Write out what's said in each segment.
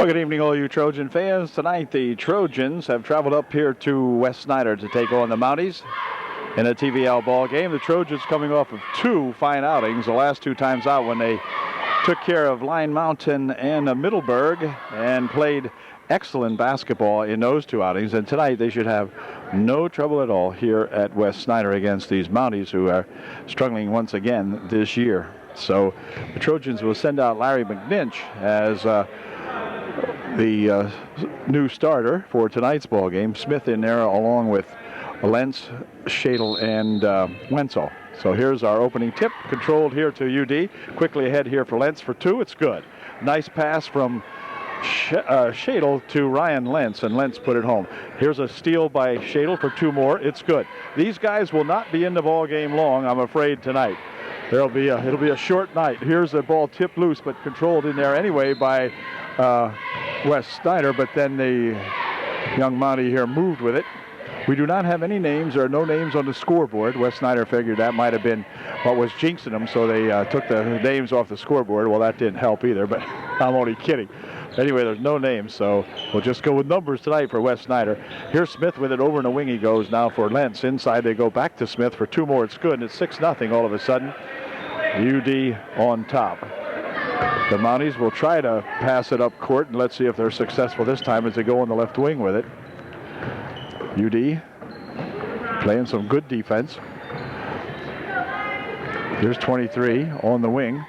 Well, good evening, all you Trojan fans. Tonight, the Trojans have traveled up here to West Snyder to take on the Mounties in a TVL ball game. The Trojans coming off of two fine outings, the last two times out when they took care of Line Mountain and Middleburg and played excellent basketball in those two outings. And tonight, they should have no trouble at all here at West Snyder against these Mounties, who are struggling once again this year. So the Trojans will send out Larry McNinch as the new starter for tonight's ball game. Smith in there along with Lentz, Shadle, and Wenzel. So here's our opening tip, controlled here to UD. Quickly ahead here for Lentz for two. It's good. Nice pass from Shadle to Ryan Lentz, and Lentz put it home. Here's a steal by Shadle for two more. It's good. These guys will not be in the ball game long, I'm afraid, tonight. It'll be a short night. Here's the ball tipped loose, but controlled in there anyway by West Snyder, but then the young Mountie here moved with it. We do not have any names or no names on the scoreboard. West Snyder figured that might have been what was jinxing them, so they took the names off the scoreboard. Well, that didn't help either, but I'm only kidding. Anyway, there's no names, so we'll just go with numbers tonight for West Snyder. Here's Smith with it over in the wing. He goes now for Lentz. Inside they go back to Smith for two more. It's good, and it's 6-0 all of a sudden. UD on top. The Mounties will try to pass it up court, and let's see if they're successful this time as they go on the left wing with it. UD playing some good defense. Here's 23 on the wing.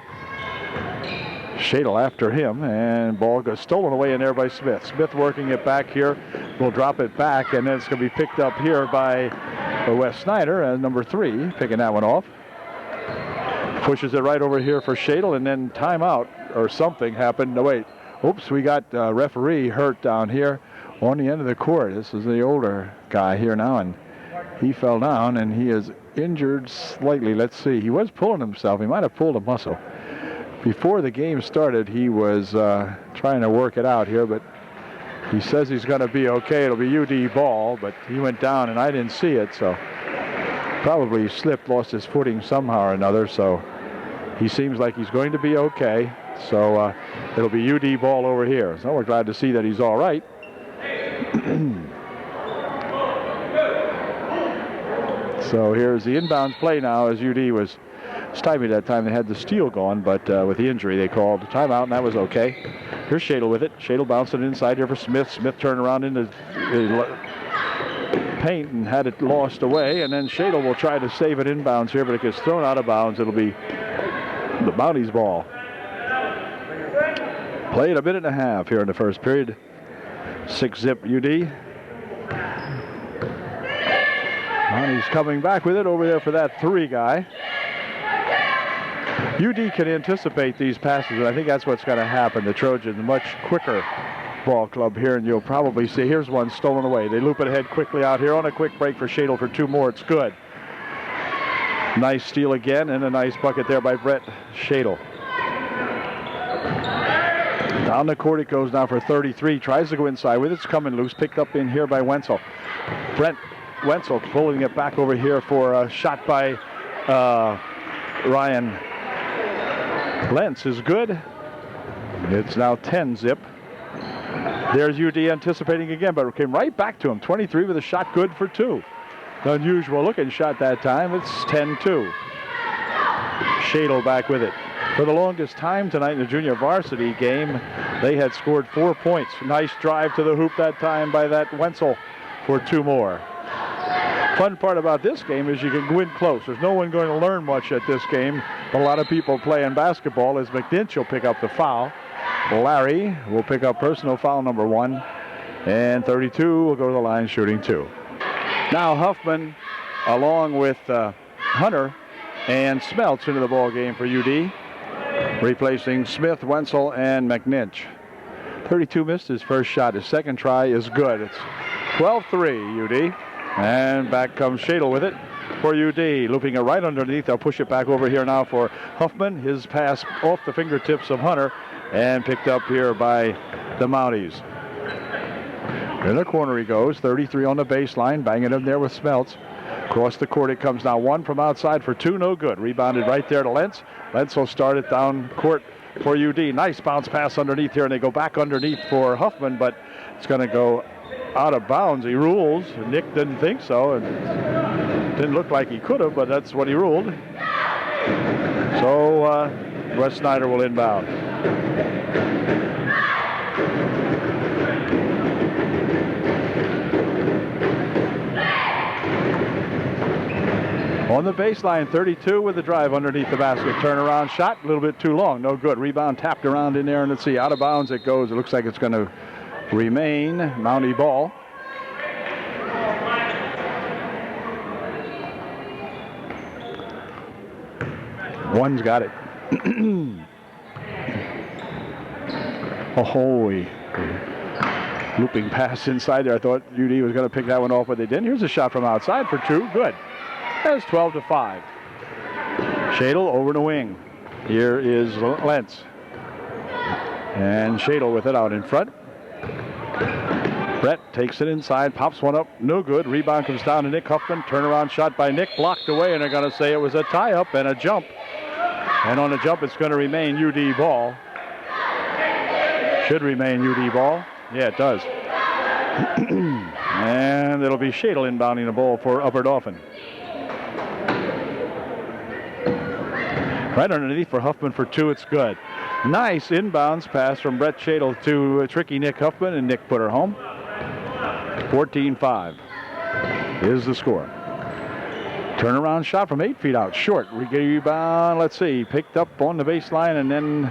Shadle after him, and ball goes stolen away in there by Smith. Smith working it back here. Will drop it back, and then it's going to be picked up here by West Snyder, and number 3 picking that one off. Pushes it right over here for Shadle, and then timeout or something happened. No, wait. Oops, we got referee hurt down here on the end of the court. This is the older guy here now, and he fell down, and he is injured slightly. Let's see. He was pulling himself. He might have pulled a muscle. Before the game started, he was trying to work it out here, but he says he's going to be okay. It'll be UD ball, but he went down, and I didn't see it, so probably slipped, lost his footing somehow or another, so he seems like he's going to be okay. So it'll be UD ball over here. So we're glad to see that he's all right. So here's the inbounds play now, as UD was stymied that time. They had the steal going, but with the injury they called a timeout, and that was okay. Here's Shadle with it. Shadle bouncing inside here for Smith. Smith turned around into paint and had it lost away, and then Shadle will try to save it inbounds here, but it gets thrown out of bounds. It'll be the Mounties ball. Played a minute and a half here in the first period. 6-zip UD. Mounties coming back with it over there for that 3 guy. UD can anticipate these passes, and I think that's what's going to happen. The Trojans, much quicker ball club here, and you'll probably see, here's one stolen away. They loop it ahead quickly out here on a quick break for Shadle for 2 more. It's good. Nice steal again, and a nice bucket there by Brett Shadle. Down the court it goes now for 33. Tries to go inside with it. It's coming loose. Picked up in here by Wenzel. Brent Wenzel pulling it back over here for a shot by Ryan Lentz is good. It's now 10-zip. There's UD anticipating again, but it came right back to him. 23 with a shot good for 2. Unusual looking shot that time. It's 10-2. Shadle back with it. For the longest time tonight in the junior varsity game, they had scored 4 points. Nice drive to the hoop that time by that Wenzel for 2 more. Fun part about this game is you can win close. There's no one going to learn much at this game. A lot of people playing basketball, as McNinch will pick up the foul. Larry will pick up personal foul number 1. And 32 will go to the line shooting 2. Now Huffman, along with Hunter and Smeltz into the ball game for UD, replacing Smith, Wenzel, and McNinch. 32 missed his first shot. His second try is good. It's 12-3 UD. And back comes Shadle with it for UD. Looping it right underneath. They'll push it back over here now for Huffman. His pass off the fingertips of Hunter and picked up here by the Mounties. In the corner he goes. 33 on the baseline. Banging him there with Smeltz. Across the court it comes now. 1 from outside for 2. No good. Rebounded right there to Lentz. Lentz will start it down court for UD. Nice bounce pass underneath here, and they go back underneath for Huffman, but it's going to go out of bounds. He rules. Nick didn't think so, and didn't look like he could have, but that's what he ruled. So Wes Snyder will inbound. On the baseline, 32 with the drive underneath the basket. Turnaround shot, a little bit too long. No good. Rebound tapped around in there, and let's see, out of bounds it goes. It looks like it's going to remain Mountie ball. One's got it. Holy. Looping pass inside there. I thought UD was going to pick that one off, but they didn't. Here's a shot from outside for two. Good. That's 12-5. Shadle over the wing. Here is Lentz. And Shadle with it out in front. Brett takes it inside, pops one up, no good. Rebound comes down to Nick Huffman. Turnaround shot by Nick, blocked away, and they're going to say it was a tie-up and a jump. And on the jump, it's going to remain UD ball. Should remain UD ball. Yeah, it does. And it'll be Shadle inbounding the ball for Upper Dauphin. Right underneath for Huffman for two, it's good. Nice inbounds pass from Brett Shadle to a tricky Nick Huffman, and Nick put her home. 14-5 is the score. Turnaround shot from 8 feet out, short. Rebound, let's see, picked up on the baseline, and then,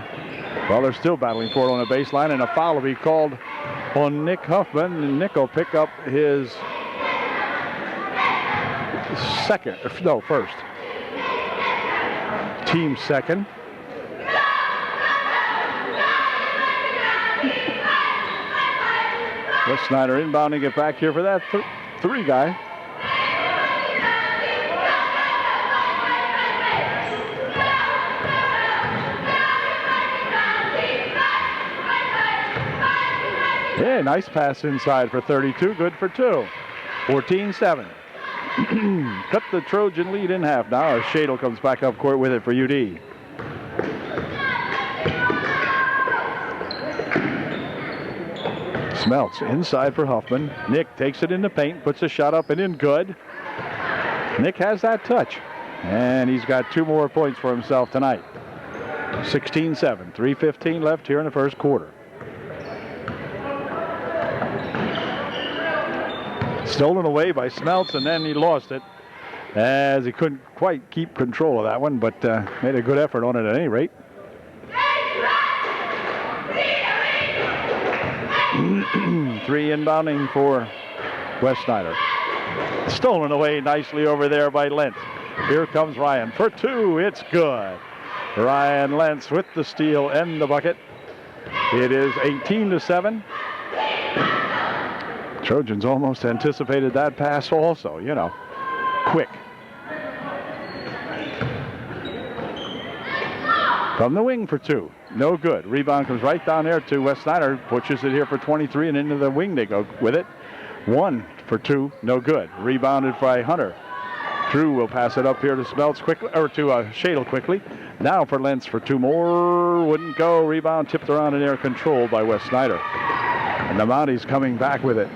well, they're still battling for it on the baseline, and a foul will be called on Nick Huffman, and Nick will pick up his first. Team second. Wes Snyder inbounding it back here for that three guy. Yeah, nice pass inside for 32. Good for two. 14-7. Cut the Trojan lead in half now as Shadle comes back up court with it for UD. Smelts inside for Huffman. Nick takes it in the paint, puts a shot up and in, good. Nick has that touch, and he's got two more points for himself tonight. 16-7, 3:15 left here in the first quarter. Stolen away by Smelts, and then he lost it as he couldn't quite keep control of that one, but made a good effort on it at any rate. Three inbounding for Wes Snyder. Stolen away nicely over there by Lentz. Here comes Ryan for two. It's good. Ryan Lentz with the steal and the bucket. It is 18-7. Trojans almost anticipated that pass also, you know, quick. From the wing for two. No good. Rebound comes right down there to Wes Snyder. Pushes it here for 23, and into the wing they go with it. One for two. No good. Rebounded by Hunter. Drew will pass it up here to Smelts quickly, or to Shadle quickly. Now for Lentz for two more. Wouldn't go. Rebound tipped around in air, controlled by Wes Snyder. And the Mounties coming back with it.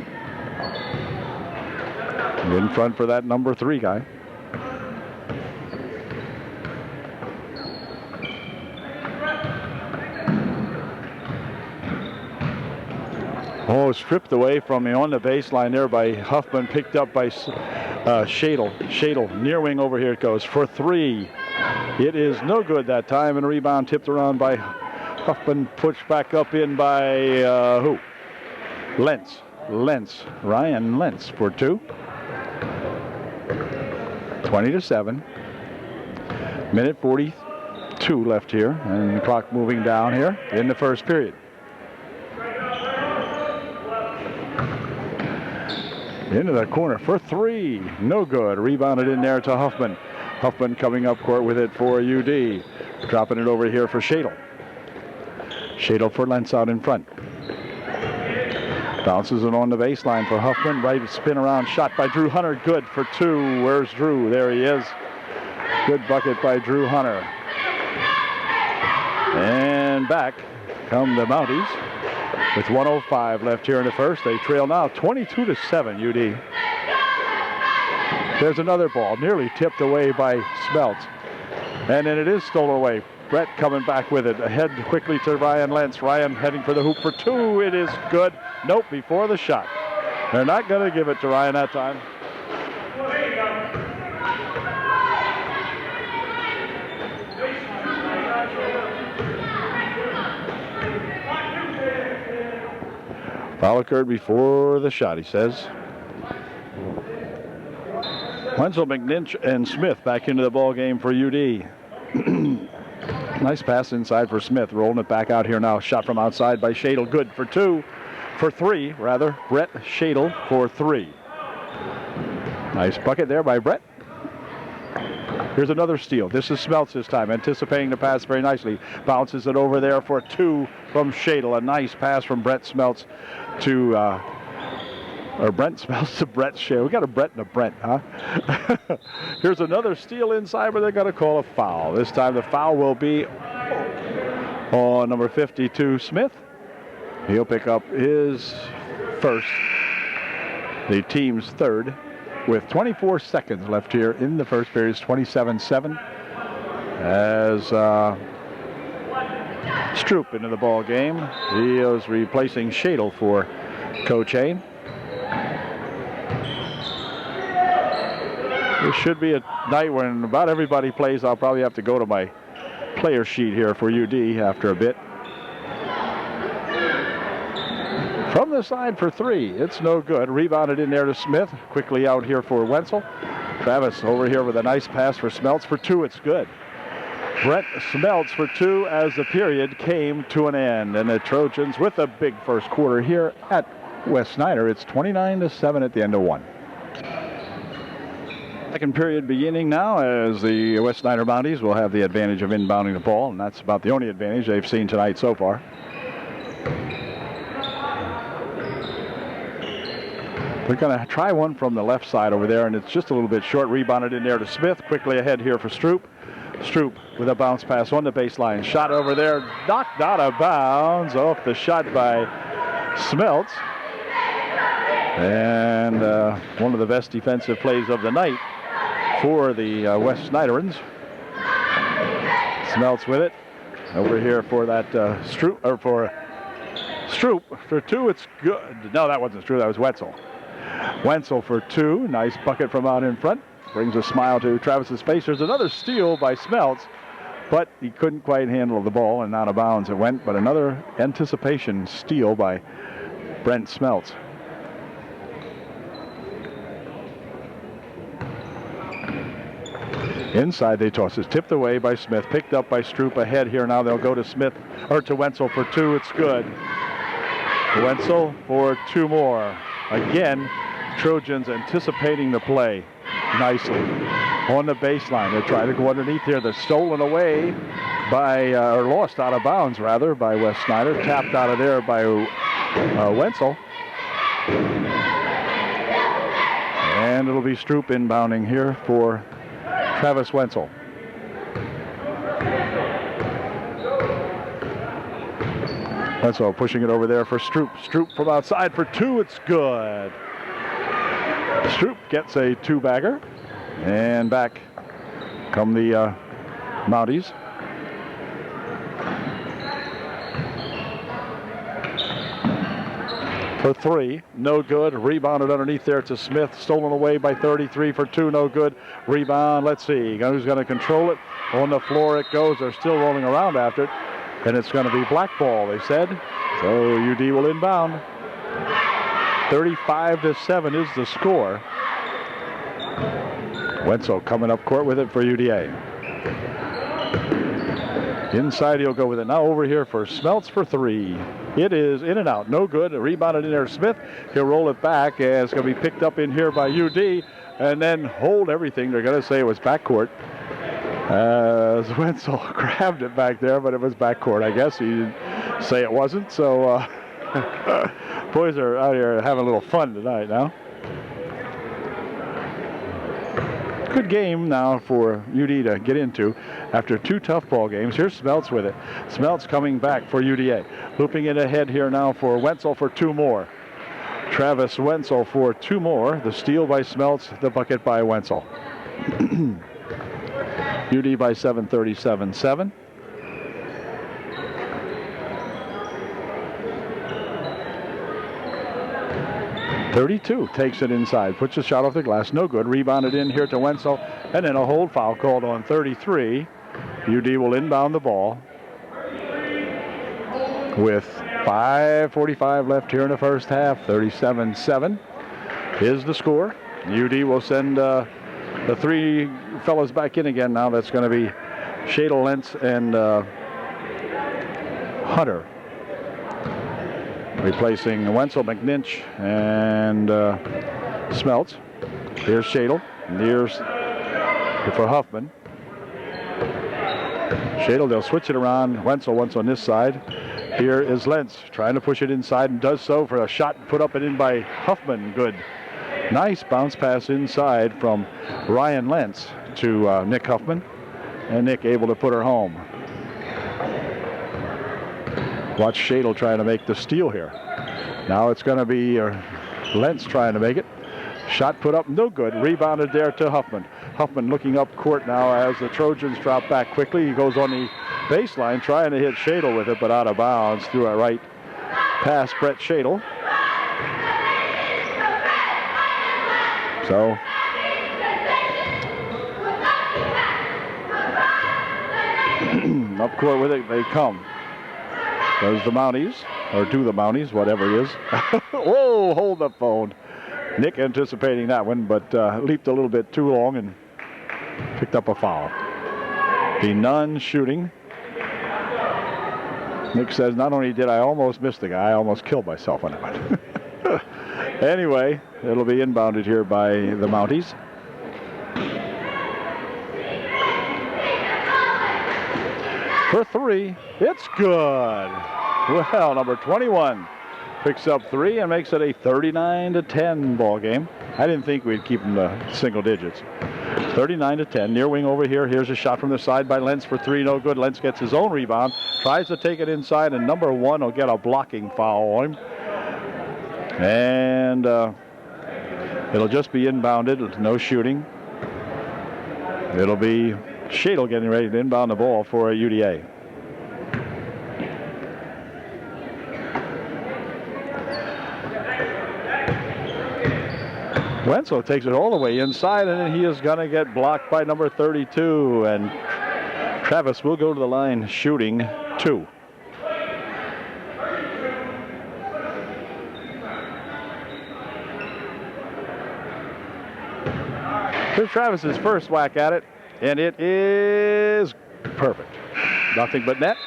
In front for that number three guy. Oh, stripped away from me on the baseline there by Huffman, picked up by Shadle. Shadle, near wing over here it goes for three. It is no good that time, and a rebound tipped around by Huffman, pushed back up in by who? Lentz. Ryan Lentz for two. 20-7. Minute 42 left here, and the clock moving down here in the first period. Into the corner for three. No good. Rebounded in there to Huffman. Huffman coming up court with it for UD. Dropping it over here for Shadle. Shadle for Lentz out in front. Bounces it on the baseline for Huffman. Right spin around shot by Drew Hunter. Good for two. Where's Drew? There he is. Good bucket by Drew Hunter. And And back come the Mounties with 1:05 left here in the first. They trail now 22-7 UD. There's another ball nearly tipped away by Smeltz. And then it is stolen away. Brett coming back with it. Ahead quickly to Ryan Lentz. Ryan heading for the hoop for two. It is good. Nope, before the shot. They're not going to give it to Ryan that time. Foul occurred before the shot, he says. Wenzel, McNinch, and Smith back into the ball game for UD. Nice pass inside for Smith, rolling it back out here now. Shot from outside by Shadle, good for three. Brett Shadle for three. Nice bucket there by Brett. Here's another steal. This is Smeltz this time, anticipating the pass very nicely. Bounces it over there for two from Shadle. A nice pass from Brett Smeltz to Brent Smeltz to Brett Shadle. We got a Brett and a Brent, huh? Here's another steal inside, but they're going to call a foul. This time the foul will be on number 52, Smith. He'll pick up his first, the team's third, with 24 seconds left here in the first period. It's 27-7 as Stroop into the ball game. He is replacing Shadle for Coach Hain. This should be a night when about everybody plays. I'll probably have to go to my player sheet here for UD after a bit. From the side for three, it's no good. Rebounded in there to Smith. Quickly out here for Wenzel. Travis over here with a nice pass for Smeltz for two. It's good. Brett Smeltz for two as the period came to an end. And the Trojans with a big first quarter here at West Snyder. It's 29-7 at the end of one. Second period beginning now as the West Snyder Mounties will have the advantage of inbounding the ball, and that's about the only advantage they've seen tonight so far. They're going to try one from the left side over there, and it's just a little bit short. Rebounded in there to Smith. Quickly ahead here for Stroop. Stroop with a bounce pass on the baseline. Shot over there, knocked out of bounds off the shot by Smeltz. And one of the best defensive plays of the night for the West Snyderans. Smeltz with it. Over here for that Stroop, or for Stroop for two. It's good. No, that wasn't Stroop. That was Wetzel. Wenzel for two. Nice bucket from out in front. Brings a smile to Travis's face. There's another steal by Smeltz, but he couldn't quite handle the ball, and out of bounds it went. But another anticipation steal by Brent Smeltz. Inside they toss it. Tipped away by Smith. Picked up by Stroop. Ahead here now. They'll go to Smith, or to Wenzel for two. It's good. Wenzel for two more. Again, Trojans anticipating the play nicely on the baseline. They're trying to go underneath here. They're stolen away by, or lost out of bounds rather, by West Snyder. Tapped out of there by Wenzel. And it'll be Stroop inbounding here for Travis Wenzel. Wenzel pushing it over there for Stroop. Stroop from outside for two. It's good. Stroop gets a two-bagger. And back come the Mounties. For three, no good. Rebounded underneath there to Smith. Stolen away by 33 for two, no good. Rebound, let's see. Who's going to control it? On the floor it goes. They're still rolling around after it. And it's going to be black ball, they said. So UD will inbound. 35-7 is the score. Wenzel coming up court with it for UDA. Inside he'll go with it. Now over here for Smeltz for three. It is in and out. No good. Rebounded in there Smith. He'll roll it back. And it's going to be picked up in here by UD. And then hold everything. They're going to say it was backcourt. As Wenzel grabbed it back there, but it was backcourt, I guess. He didn't say it wasn't. So boys are out here having a little fun tonight now. Good game now for UD to get into after 2 tough ball games. Here's Smeltz with it. Smeltz coming back for UDA. Looping it ahead here now for Wenzel for 2 more. Travis Wenzel for 2 more. The steal by Smeltz, the bucket by Wenzel. UD by 7, 37-7. .32 takes it inside, puts a shot off the glass, no good. Rebounded in here to Wenzel, and then a hold foul called on 33. UD will inbound the ball with 5:45 left here in the first half. 37-7 is the score. UD will send the 3 fellas back in again now. That's going to be Shadle, Lentz, and Hunter. Replacing Wenzel, McNinch, and Smeltz. Here's Shadle. Here's for Huffman. Shadle, they'll switch it around. Wenzel once on this side. Here is Lentz trying to push it inside and does so for a shot put up and in by Huffman. Good. Nice bounce pass inside from Ryan Lentz to Nick Huffman. And Nick able to put her home. Watch Shadle trying to make the steal here. Now it's going to be Lentz trying to make it. Shot put up, no good. Rebounded there to Huffman. Huffman looking up court now as the Trojans drop back quickly. He goes on the baseline trying to hit Shadle with it, but out of bounds through a right pass, Brett Shadle. So up court with it they come. There's the Mounties, or to the Mounties, whatever it is. Whoa, hold the phone. Nick anticipating that one, but leaped a little bit too long and picked up a foul. The none shooting. Nick says, not only did I almost miss the guy, I almost killed myself on it. Anyway, it'll be inbounded here by the Mounties. For 3, it's good. Well, number 21 picks up 3 and makes it a 39-10 ball game. I didn't think we'd keep them to single digits. 39-10, near wing over here. Here's a shot from the side by Lentz for 3, no good. Lentz gets his own rebound, tries to take it inside, and number 1 will get a blocking foul on him. And it'll just be inbounded, no shooting. It'll be Shadle getting ready to inbound the ball for a UDA. Wenzel takes it all the way inside, and he is going to get blocked by number 32. And Travis will go to the line shooting 2. Here's Travis's first whack at it. And it is perfect. Nothing but net.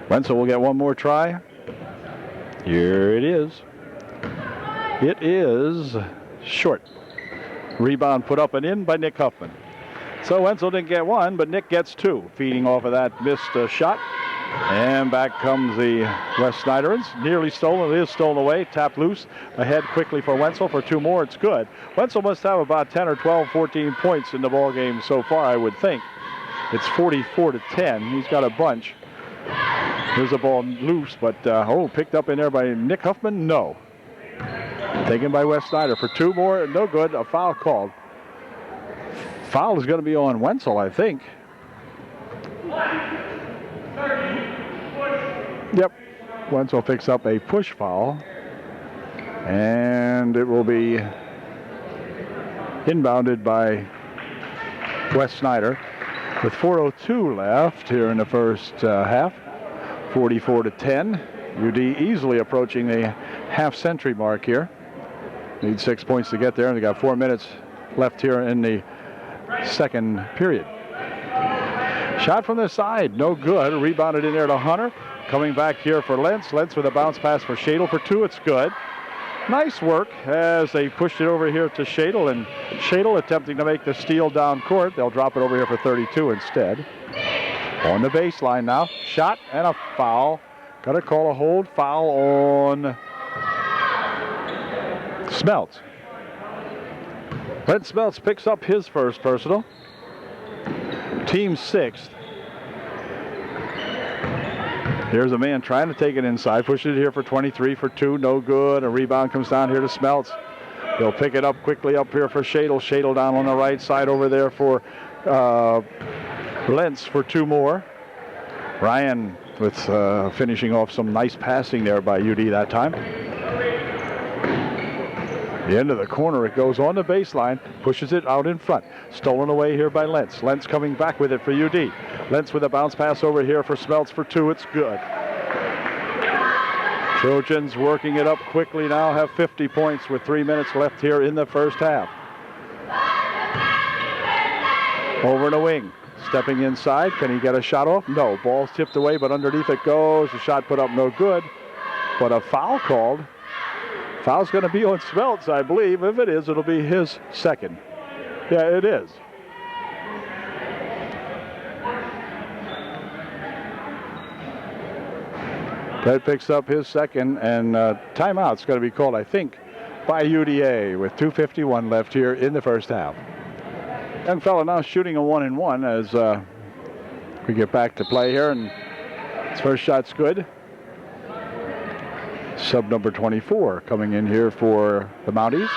Wenzel will get one more try. Here it is. It is short. Rebound put up and in by Nick Huffman. So Wenzel didn't get 1, but Nick gets 2. Feeding off of that missed shot. And back comes the West Snyderans. Nearly stolen. It is stolen away. Tapped loose. Ahead quickly for Wenzel for 2 more. It's good. Wenzel must have about 10 or 12, 14 points in the ball game so far, I would think. It's 44-10. He's got a bunch. Here's a ball loose, but picked up in there by Nick Huffman. No. Taken by West Snyder for 2 more. No good. A foul called. Foul is going to be on Wenzel, I think. Yep. Wenzel picks up a push foul. And it will be inbounded by West Snyder with 4:02 left here in the first half. 44-10. UD easily approaching the half-century mark here. Need 6 points to get there, and they got 4 minutes left here in the second period. Shot from the side, no good. Rebounded in there to Hunter. Coming back here for Lentz. Lentz with a bounce pass for Shadle for 2. It's good. Nice work as they pushed it over here to Shadle, and Shadle attempting to make the steal down court. They'll drop it over here for 32 instead. On the baseline now. Shot and a foul. Got to call a hold foul on Smeltz. Brent Smeltz picks up his first personal. Team 6th. Here's a man trying to take it inside. Pushes it here for 23 for 2. No good. A rebound comes down here to Smeltz. He'll pick it up quickly up here for Shadle. Shadle down on the right side over there for Lentz for 2 more. Ryan with finishing off some nice passing there by UD that time. The end of the corner, it goes on the baseline, pushes it out in front. Stolen away here by Lentz. Lentz coming back with it for UD. Lentz with a bounce pass over here for Smeltz for 2. It's good. Trojans working it up quickly now, have 50 points with 3 minutes left here in the first half. Over in the wing. Stepping inside. Can he get a shot off? No. Ball's tipped away, but underneath it goes. The shot put up no good. But a foul called. Foul's going to be on Smeltz, I believe. If it is, it'll be his second. Yeah, it is. That picks up his second, and timeout's going to be called, I think, by UDA with 2:51 left here in the first half. Young fella now shooting a 1-and-1 as we get back to play here, and his first shot's good. Sub number 24 coming in here for the Mounties.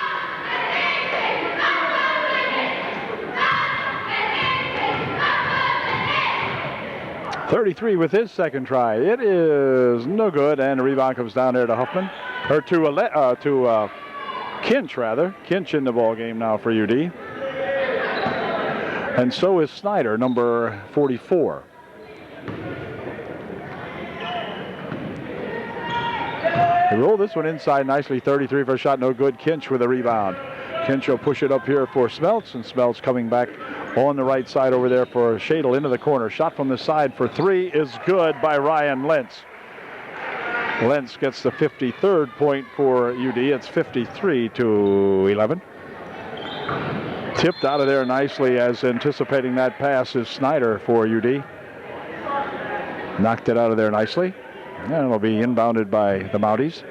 .33 with his second try. It is no good, and the rebound comes down there to Huffman, or to Kinch rather. Kinch in the ball game now for UD. And so is Snyder, number 44. They roll this one inside nicely. 33 for a shot, no good. Kinch with a rebound. Kinch will push it up here for Smeltz, and Smeltz coming back on the right side over there for Shadle into the corner. Shot from the side for 3 is good by Ryan Lentz. Lentz gets the 53rd point for UD. It's 53-11. Tipped out of there nicely as anticipating that pass is Snyder for UD. Knocked it out of there nicely. And it'll be inbounded by the Mounties.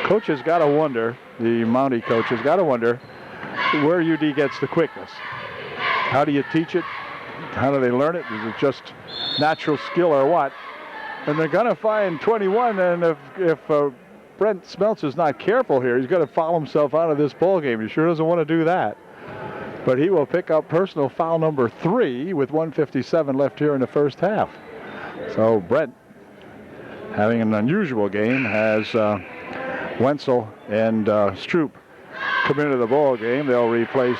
Coach has got to wonder, the Mountie coach has got to wonder where UD gets the quickness. How do you teach it? How do they learn it? Is it just natural skill or what? And they're going to find 21, and if Brent Smeltz is not careful here, he's going to foul himself out of this ball game. He sure doesn't want to do that. But he will pick up personal foul number 3 with 1:57 left here in the first half. So Brent, having an unusual game, has Wenzel and Stroop come into the ball game. They'll replace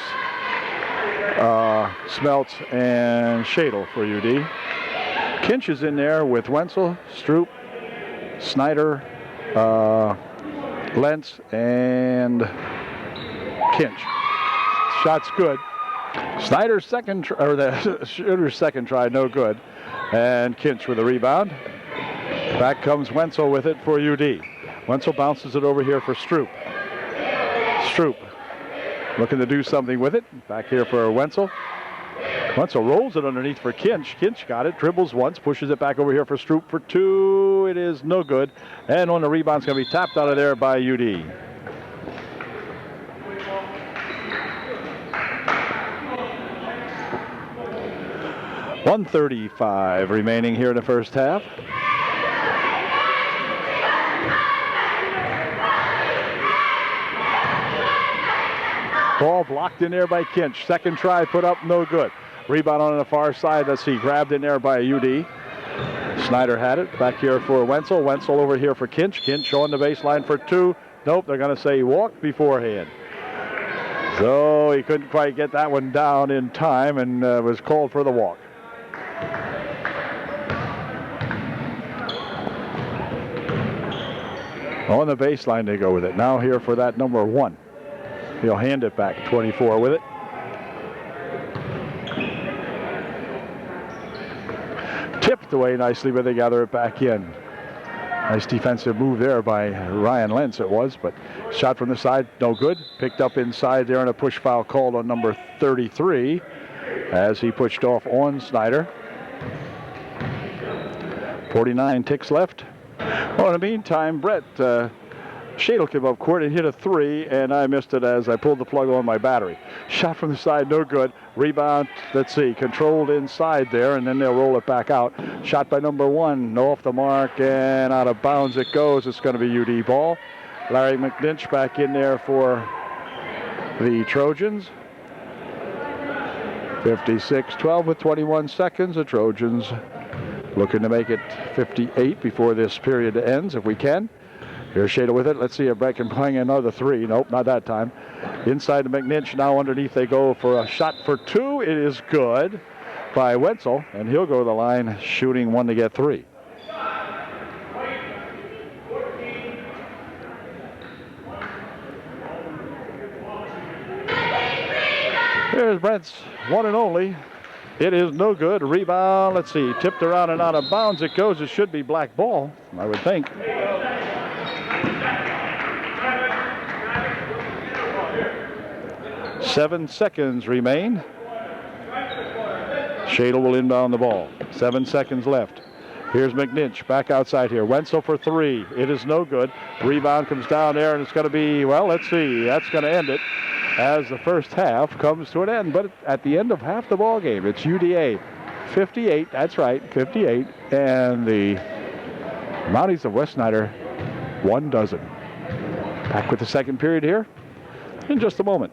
Smeltz and Shadle for UD. Kinch is in there with Wenzel, Stroop, Snyder, Lentz, and Kinch. Shot's good. Snyder's second, or the shooter's second try, no good. And Kinch with a rebound. Back comes Wenzel with it for UD. Wenzel bounces it over here for Stroop. Stroop looking to do something with it. Back here for Wenzel. Wenzel rolls it underneath for Kinch. Kinch got it, dribbles once, pushes it back over here for Stroop for 2. It is no good. And on the rebound, it's going to be tapped out of there by UD. .135 remaining here in the first half. Ball blocked in there by Kinch. Second try put up, no good. Rebound on the far side. Let's see, grabbed in there by UD. Snyder had it. Back here for Wenzel. Wenzel over here for Kinch. Kinch on the baseline for 2. Nope, they're going to say he walked beforehand. So he couldn't quite get that one down in time and was called for the walk. On the baseline they go with it. Now here for that number 1. He'll hand it back, 24 with it. Tipped away nicely, but they gather it back in. Nice defensive move there by Ryan Lentz it was, but shot from the side, no good. Picked up inside there and a push foul called on number 33 as he pushed off on Snyder. 49 ticks left. Well, in the meantime, Brett Shadle came up court and hit a three, and I missed it as I pulled the plug on my battery. Shot from the side, no good. Rebound, let's see, controlled inside there, and then they'll roll it back out. Shot by number 1, no off the mark, and out of bounds it goes. It's going to be UD ball. Larry McNinch back in there for the Trojans. 56-12 with 21 seconds. The Trojans looking to make it 58 before this period ends, if we can. Here's Shadle with it. Let's see if Brett can bang another three. Nope, not that time. Inside to McNinch. Now underneath they go for a shot for 2. It is good by Wenzel, and he'll go to the line shooting 1 to get 3. Here's Brett's one and only. It is no good. Rebound, let's see, tipped around and out of bounds it goes. It should be black ball, I would think. Seven seconds remain. Shadle will inbound the ball. 7 seconds left. Here's McNinch back outside here. Wenzel for 3. It is no good. Rebound comes down there, and it's going to be, well, let's see. That's going to end it as the first half comes to an end. But at the end of half the ball game, it's UDA 58. That's right, 58. And the Mounties of West Snyder 1 dozen. Back with the second period here in just a moment.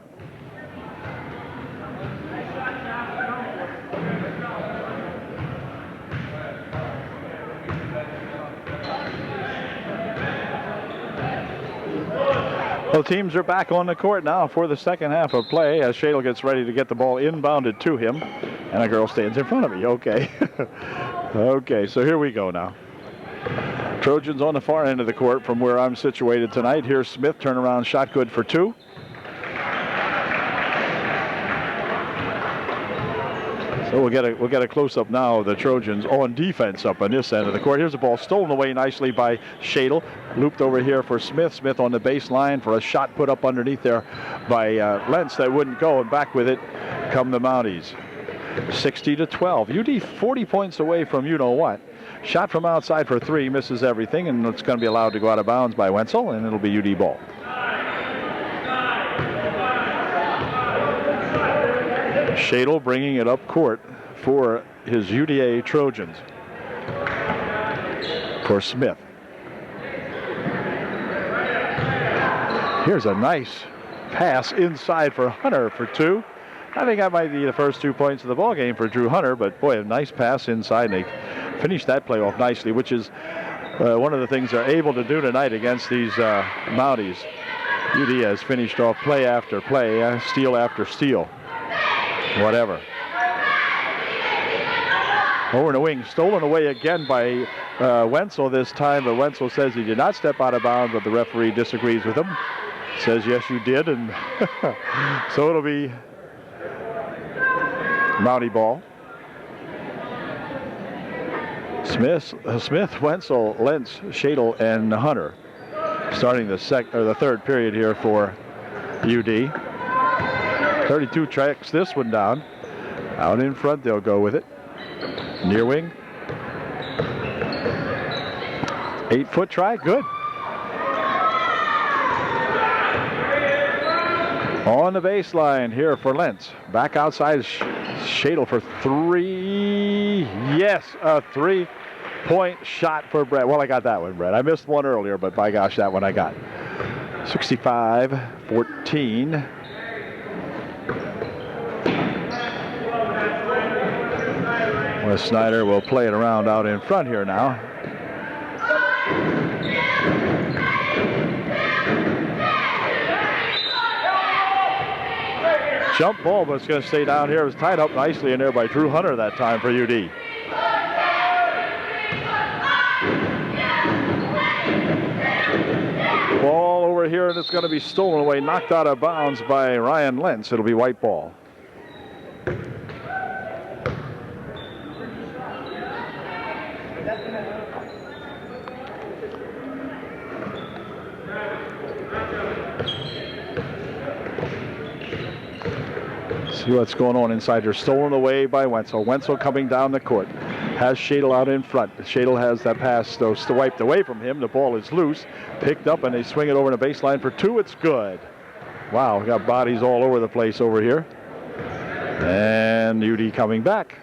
Well, teams are back on the court now for the second half of play as Shadle gets ready to get the ball inbounded to him. And a girl stands in front of me. Okay. Okay, so here we go now. Trojans on the far end of the court from where I'm situated tonight. Here's Smith, turnaround shot good for 2. So we'll get a close-up now of the Trojans on defense up on this end of the court. Here's the ball stolen away nicely by Shadle. Looped over here for Smith. Smith on the baseline for a shot put up underneath there by Lentz that wouldn't go, and back with it come the Mounties. 60-12. UD 40 points away from you-know-what. Shot from outside for 3, misses everything, and it's going to be allowed to go out of bounds by Wenzel, and it'll be UD ball. Shadle bringing it up court for his UDA Trojans. For Smith. Here's a nice pass inside for Hunter for 2. I think that might be the first 2 points of the ball game for Drew Hunter, but boy, a nice pass inside. And they finished that play off nicely, which is one of the things they're able to do tonight against these Mounties. UD has finished off play after play, steal after steal. Whatever. Over in the wing, stolen away again by Wenzel this time, but Wenzel says he did not step out of bounds, but the referee disagrees with him. Says, yes, you did, and so it'll be Mountie ball. Smith, Wenzel, Lentz, Shadle, and Hunter starting the third period here for UD. 32 tracks this one down. Out in front, they'll go with it. Near wing. 8-foot try, good. On the baseline here for Lentz. Back outside, Shadle for 3. Yes, a 3-point shot for Brett. Well, I got that one, Brett. I missed one earlier, but by gosh, that one I got. 65-14. West Snyder will play it around out in front here now. Jump ball, but it's going to stay down here. It was tied up nicely in there by Drew Hunter that time for UD. Ball over here, and it's going to be stolen away, knocked out of bounds by Ryan Lentz. It'll be white ball. See what's going on inside here. Stolen away by Wenzel. Wenzel coming down the court. Has Shadle out in front. Shadle has that pass, though, wiped away from him. The ball is loose. Picked up, and they swing it over the baseline for two. It's good. Wow, we got bodies all over the place over here. And UD coming back.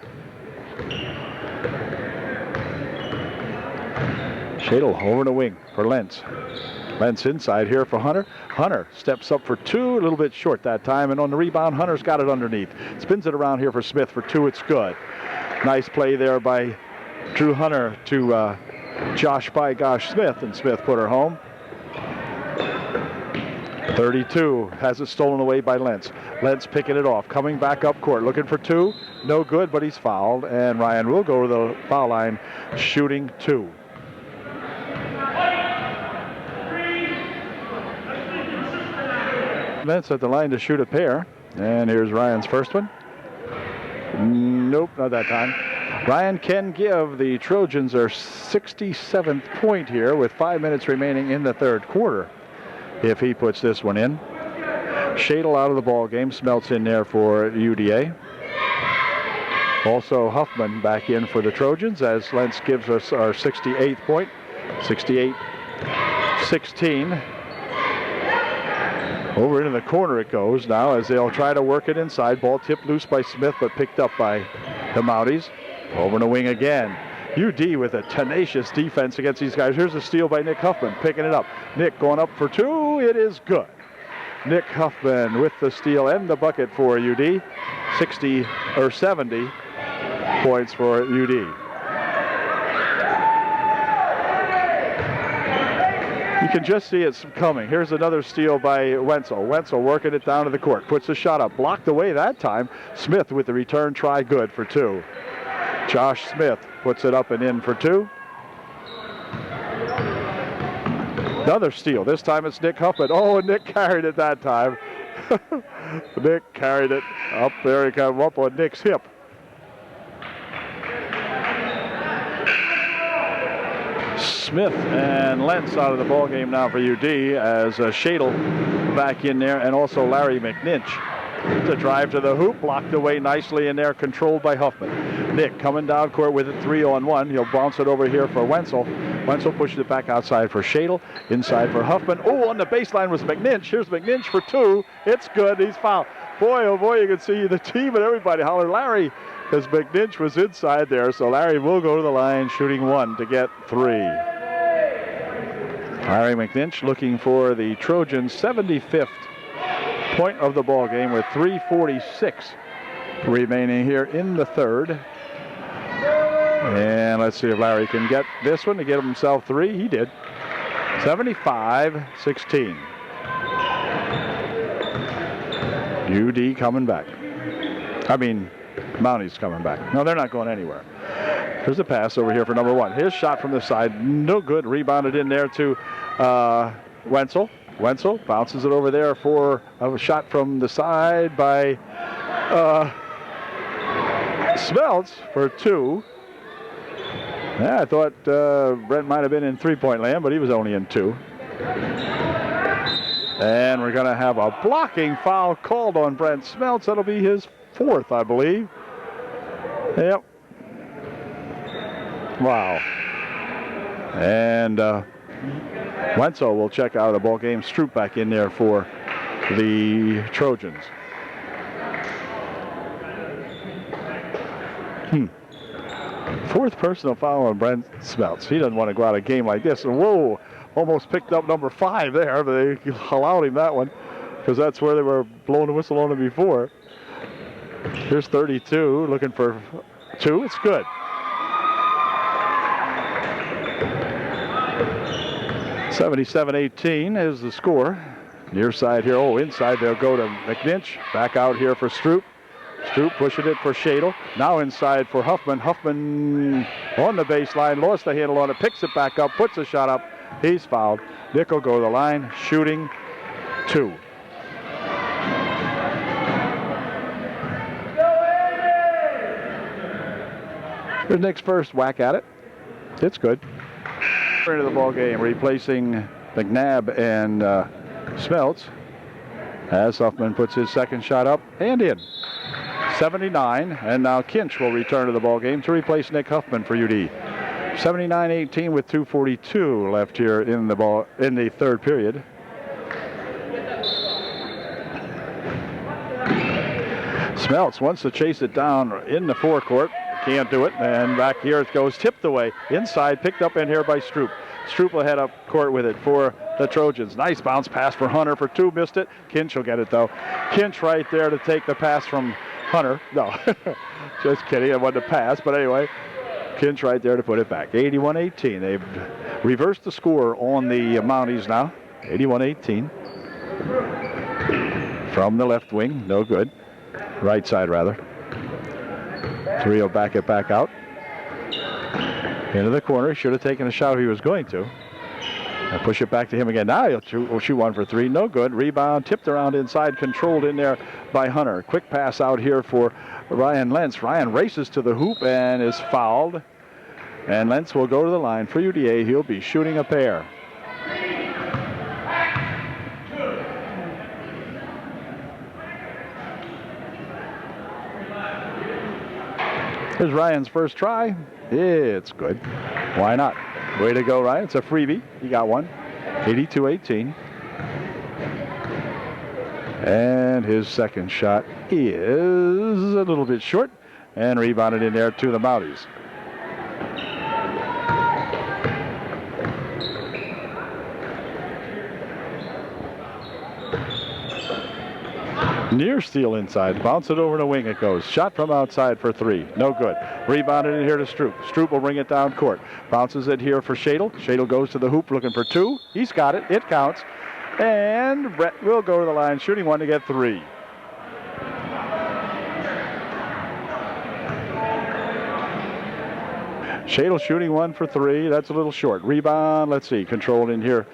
Shadle over the wing for Lentz. Lentz inside here for Hunter. Hunter steps up for two, a little bit short that time, and on the rebound, Hunter's got it underneath. Spins it around here for Smith for two. It's good. Nice play there by Drew Hunter to Josh by Gosh Smith, and Smith put her home. 32 has it stolen away by Lentz. Lentz picking it off, coming back up court, looking for two. No good, but he's fouled, and Ryan will go to the foul line, shooting two. Lentz at the line to shoot a pair, and here's Ryan's first one. Nope, not that time. Ryan can give the Trojans their 67th point here with 5 minutes remaining in the third quarter if he puts this one in. Shadle out of the ball game. Smeltz in there for UDA. Also Huffman back in for the Trojans as Lentz gives us our 68th point. 68-16. Over into the corner it goes now as they'll try to work it inside. Ball tipped loose by Smith, but picked up by the Mounties. Over in the wing again. UD with a tenacious defense against these guys. Here's a steal by Nick Huffman, picking it up. Nick going up for two. It is good. Nick Huffman with the steal and the bucket for UD. 70 points for UD. You can just see it's coming. Here's another steal by Wenzel. Wenzel working it down to the court. Puts the shot up. Blocked away that time. Smith with the return try, good for two. Josh Smith puts it up and in for two. Another steal. This time it's Nick Huffman. Oh, Nick carried it that time. Nick carried it up there. He came up on Nick's hip. Smith and Lentz out of the ball game now for UD as Shadle back in there, and also Larry McNinch. The drive to the hoop, blocked away nicely in there, controlled by Huffman. Nick coming down court with it 3-on-1. He'll bounce it over here for Wenzel. Wenzel pushes it back outside for Shadle, inside for Huffman. Oh, on the baseline was McNinch. Here's McNinch for two. It's good. He's fouled. Boy, oh boy, you can see the team and everybody holler Larry, because McNinch was inside there. So Larry will go to the line, shooting one to get three. Larry McNinch looking for the Trojans' 75th point of the ball game with 3:46 remaining here in the third. And let's see if Larry can get this one to get himself three. He did. 75-16. UD coming back. I mean, Mounties coming back. No, they're not going anywhere. Here's a pass over here for number one. His shot from the side, no good. Rebounded in there to Wenzel. Wenzel bounces it over there for a shot from the side by Smeltz for two. Yeah, I thought Brent might have been in three-point land, but he was only in two. And we're going to have a blocking foul called on Brent Smeltz. That'll be his fourth, I believe. Yep. Wow. And Wenzel will check out of the ball game. Stroop back in there for the Trojans. Fourth personal foul on Brent Smeltz. He doesn't want to go out of a game like this. And whoa, almost picked up number 5 there, but they allowed him that one because that's where they were blowing the whistle on him before. Here's 32, looking for two. It's good. (77-18) is the score. Near side here. Oh, inside they'll go to McNinch. Back out here for Stroop. Stroop pushing it for Shadle. Now inside for Huffman. Huffman on the baseline. Lost the handle on it. Picks it back up. Puts a shot up. He's fouled. Nick will go to the line. Shooting two. Here's Nick's first whack at it. It's good. Into the ball game, replacing McNabb and Smeltz, as Huffman puts his second shot up and in. 79, and now Kinch will return to the ball game to replace Nick Huffman for UD. 79-18 with 2:42 left here in the third period. Smeltz wants to chase it down in the forecourt. Can't do it, and back here it goes, tipped away. Inside, picked up in here by Stroop. Stroop will head up court with it for the Trojans. Nice bounce pass for Hunter for two, missed it. Kinch will get it though. Kinch right there to take the pass from Hunter. No, just kidding, it wasn't a pass, but anyway, Kinch right there to put it back. 81-18, they've reversed the score on the Mounties now. 81-18. From the left wing, no good. Right side, rather. Three will back it back out. Into the corner. Should have taken a shot he was going to. And push it back to him again. Now he'll shoot one for three. No good. Rebound. Tipped around inside. Controlled in there by Hunter. Quick pass out here for Ryan Lentz. Ryan races to the hoop and is fouled. And Lentz will go to the line for UDA. He'll be shooting a pair. Here's Ryan's first try. It's good. Why not? Way to go, Ryan. It's a freebie. You got one. 82-18. And his second shot is a little bit short and rebounded in there to the Mounties. Near steal inside. Bounce it over the wing it goes. Shot from outside for three. No good. Rebounded in here to Stroop. Stroop will bring it down court. Bounces it here for Shadle. Shadle goes to the hoop looking for two. He's got it. It counts. And Brett will go to the line shooting one to get three. Shadle shooting one for three. That's a little short. Rebound. Let's see. Controlled in here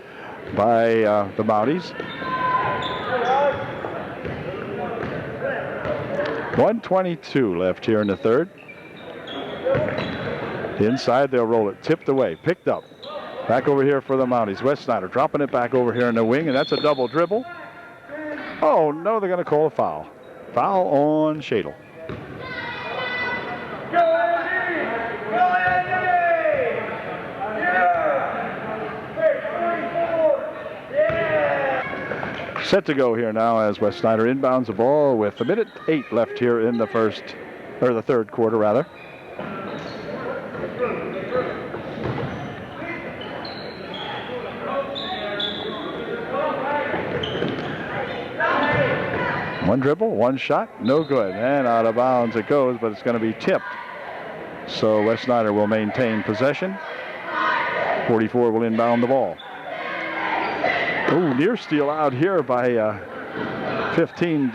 by the Mounties. 1:22 left here in the third. Inside, they'll roll it. Tipped away. Picked up. Back over here for the Mounties. Wes Snyder dropping it back over here in the wing, and that's a double dribble. Oh, no, they're going to call a foul. Foul on Shadle. Set to go here now as Wes Snyder inbounds the ball with 1:08 left here in the third quarter, rather. One dribble, one shot, no good. And out of bounds it goes, but it's going to be tipped. So Wes Snyder will maintain possession. 44 will inbound the ball. Oh, near steal out here by 15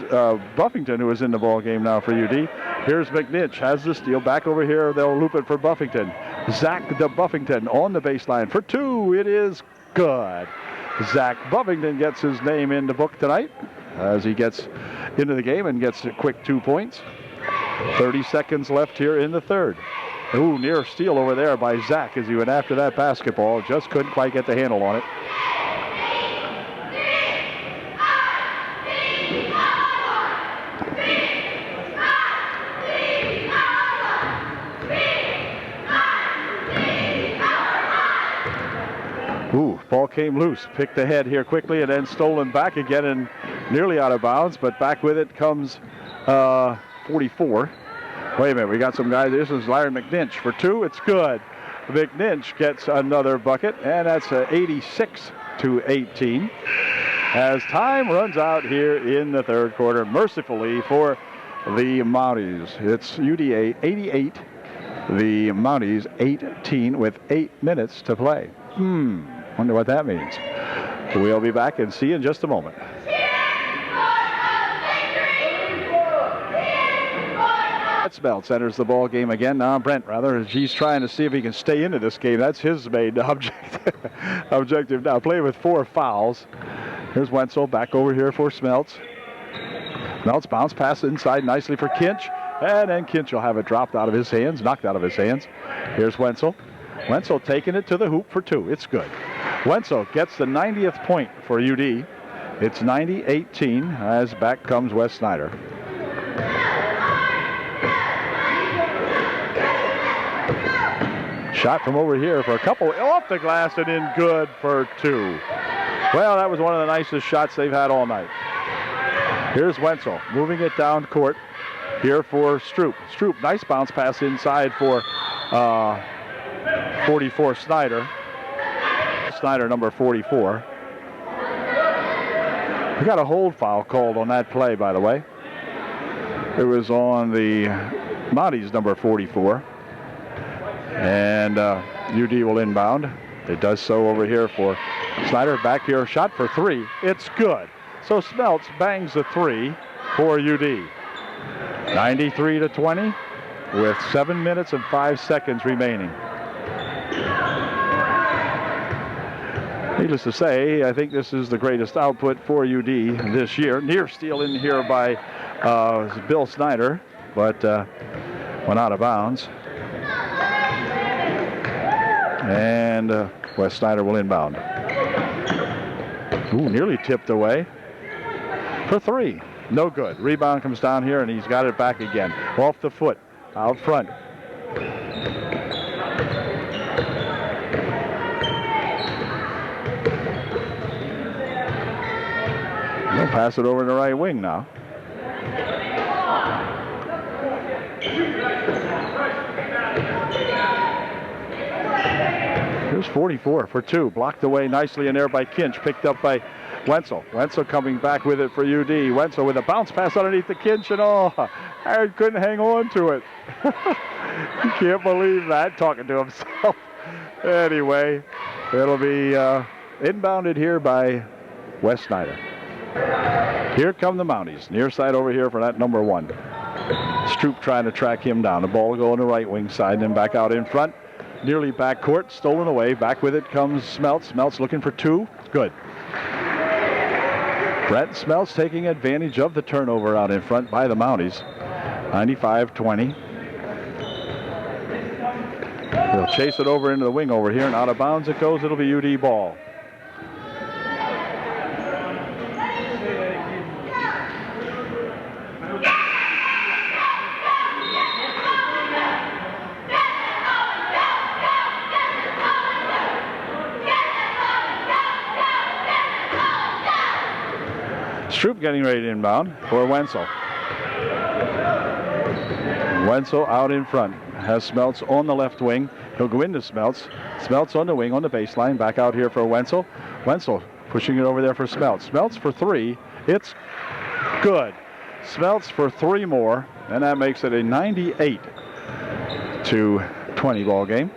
Buffington, who is in the ball game now for UD. Here's McNitch, has the steal. Back over here, they'll loop it for Buffington. Zach the Buffington on the baseline for two. It is good. Zach Buffington gets his name in the book tonight as he gets into the game and gets a quick 2 points. 30 seconds left here in the third. Ooh, near steal over there by Zach as he went after that basketball. Just couldn't quite get the handle on it. Ooh, ball came loose. Picked ahead here quickly and then stolen back again and nearly out of bounds, but back with it comes 44. Wait a minute, we got some guys. This is Larry McNinch for two. It's good. McNinch gets another bucket, and that's 86-18. As time runs out here in the third quarter, mercifully for the Mounties. It's UDA 88, the Mounties 18 with 8 minutes to play. Wonder what that means. We'll be back and see you in just a moment. Smeltz enters the ball game again. Now Brent, rather, he's trying to see if he can stay into this game. That's his main objective now. Play with 4 fouls. Here's Wenzel back over here for Smeltz. Smeltz bounce pass inside nicely for Kinch. And then Kinch will have it dropped out of his hands, knocked out of his hands. Here's Wenzel. Wenzel taking it to the hoop for 2. It's good. Wenzel gets the 90th point for UD. It's 90-18 as back comes Wes Snyder. Shot from over here for a couple, off the glass and in, good for 2. Well, that was one of the nicest shots they've had all night. Here's Wenzel moving it down court here for Stroop. Stroop, nice bounce pass inside for 44 Snyder. Snyder, number 44. We got a hold foul called on that play, by the way. It was on the Mounties, number 44. And UD will inbound. It does so over here for Snyder. Back here, shot for 3. It's good. So Smeltz bangs the 3 for UD. 93-20 with 7 minutes and 5 seconds remaining. Needless to say, I think this is the greatest output for UD this year. Near steal in here by Bill Snyder, but went out of bounds. And Wes Snyder will inbound. Ooh, nearly tipped away for 3. No good. Rebound comes down here, and he's got it back again. Off the foot, out front. They'll pass it over to the right wing now. Here's 44 for 2. Blocked away nicely in there by Kinch. Picked up by Wenzel. Wenzel coming back with it for UD. Wenzel with a bounce pass underneath the Kinch, and Aaron couldn't hang on to it. You can't believe that, talking to himself. Anyway, it'll be inbounded here by Wes Snyder. Here come the Mounties. Near side over here for that number 1. Stroop trying to track him down. The ball will go on the right wing side, and then back out in front. Nearly back court, stolen away. Back with it comes Smeltz. Smeltz looking for 2. Good. Brett Smeltz taking advantage of the turnover out in front by the Mounties. 95-20. They'll chase it over into the wing over here, and out of bounds it goes. It'll be UD ball. Stroop getting ready to inbound for Wenzel. Wenzel out in front. Has Smeltz on the left wing. He'll go into Smeltz. Smeltz on the wing on the baseline. Back out here for Wenzel. Wenzel pushing it over there for Smeltz. Smeltz for 3. It's good. Smeltz for 3 more. And that makes it a 98-20 ball game.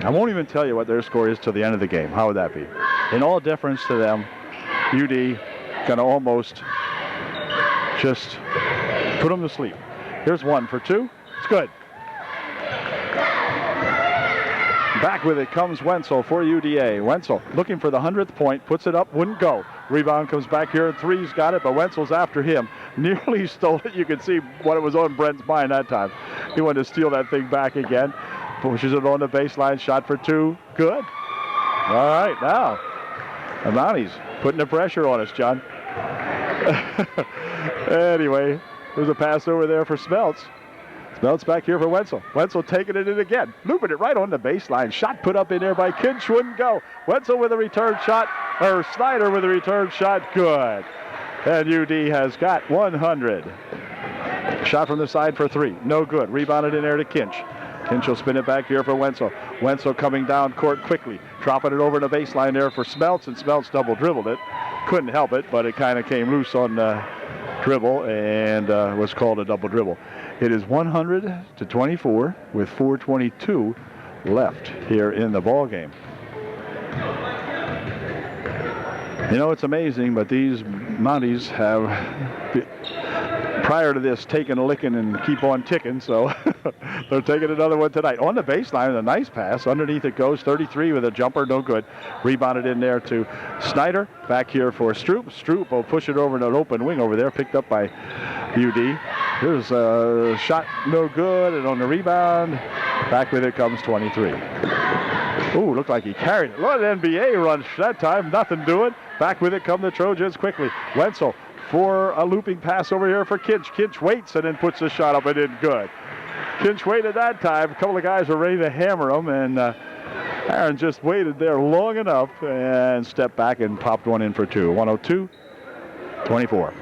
I won't even tell you what their score is till the end of the game. How would that be? In all deference to them, UD going to almost just put them to sleep. Here's 1 for 2. It's good. Back with it comes Wenzel for UDA. Wenzel looking for the 100th point. Puts it up. Wouldn't go. Rebound comes back here. 3's got it, but Wenzel's after him. Nearly stole it. You can see what it was on Brent's mind that time. He wanted to steal that thing back again. Pushes it on the baseline. Shot for 2. Good. All right, now the Mounties putting the pressure on us, John. Anyway, there's a pass over there for Smeltz. Smeltz back here for Wenzel. Wenzel taking it in again. Looping it right on the baseline. Shot put up in there by Kinch. Wouldn't go. Wenzel with a return shot. Or Snyder with a return shot. Good. And UD has got 100. Shot from the side for 3. No good. Rebounded in there to Kinch. Kinch will spin it back here for Wenzel. Wenzel coming down court quickly. Dropping it over the baseline there for Smeltz. And Smeltz double dribbled it. Couldn't help it, but it kind of came loose on the dribble and was called a double dribble. It is 100-24 with 4:22 left here in the ball game. You know, it's amazing, but these Mounties have, prior to this, taken a licking and keep on ticking, so they're taking another one tonight. On the baseline, a nice pass. Underneath it goes. 33 with a jumper, no good. Rebounded in there to Snyder. Back here for Stroop. Stroop will push it over to an open wing over there, picked up by UD. Here's a shot, no good, and on the rebound, back with it comes 23. Ooh, looked like he carried it. What an NBA run that time. Nothing doing. Back with it come the Trojans quickly. Wenzel for a looping pass over here for Kinch. Kinch waits and then puts the shot up and in good. Kinch waited that time. A couple of guys were ready to hammer him, and Aaron just waited there long enough and stepped back and popped one in for two. 102-24.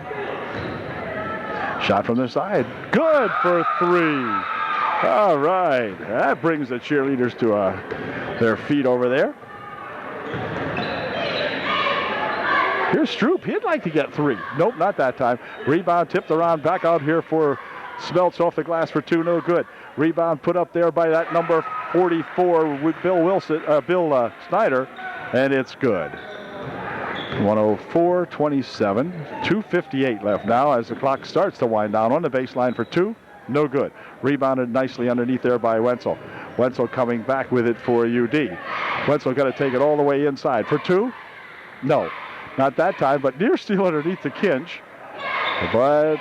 Shot from the side. Good for three. All right. That brings the cheerleaders to their feet over there. Here's Stroop. He'd like to get three. Nope, not that time. Rebound tipped around back out here for Smeltz off the glass for two. No good. Rebound put up there by that number 44 with Bill Snyder, and it's good. 104-27. 2:58 left now as the clock starts to wind down on the baseline for two. No good. Rebounded nicely underneath there by Wenzel. Wenzel coming back with it for UD. Wenzel got to take it all the way inside for two. No, not that time, but near steal underneath the Kinch. But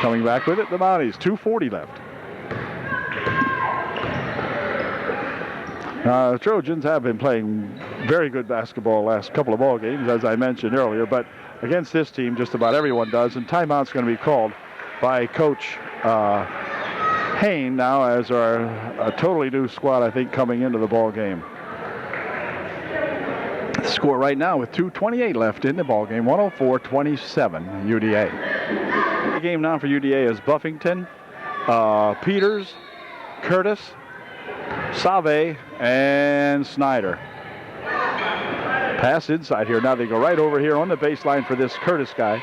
coming back with it, the Mounties. 2:40 left. The Trojans have been playing very good basketball the last couple of ball games, as I mentioned earlier, but against this team, just about everyone does, and timeout's going to be called by Coach Hain now as a totally new squad, I think, coming into the ball game. The score right now with 2:28 left in the ball game, 104-27 UDA. The game now for UDA is Buffington, Peters, Curtis, Save, and Snyder. Pass inside here. Now they go right over here on the baseline for this Curtis guy.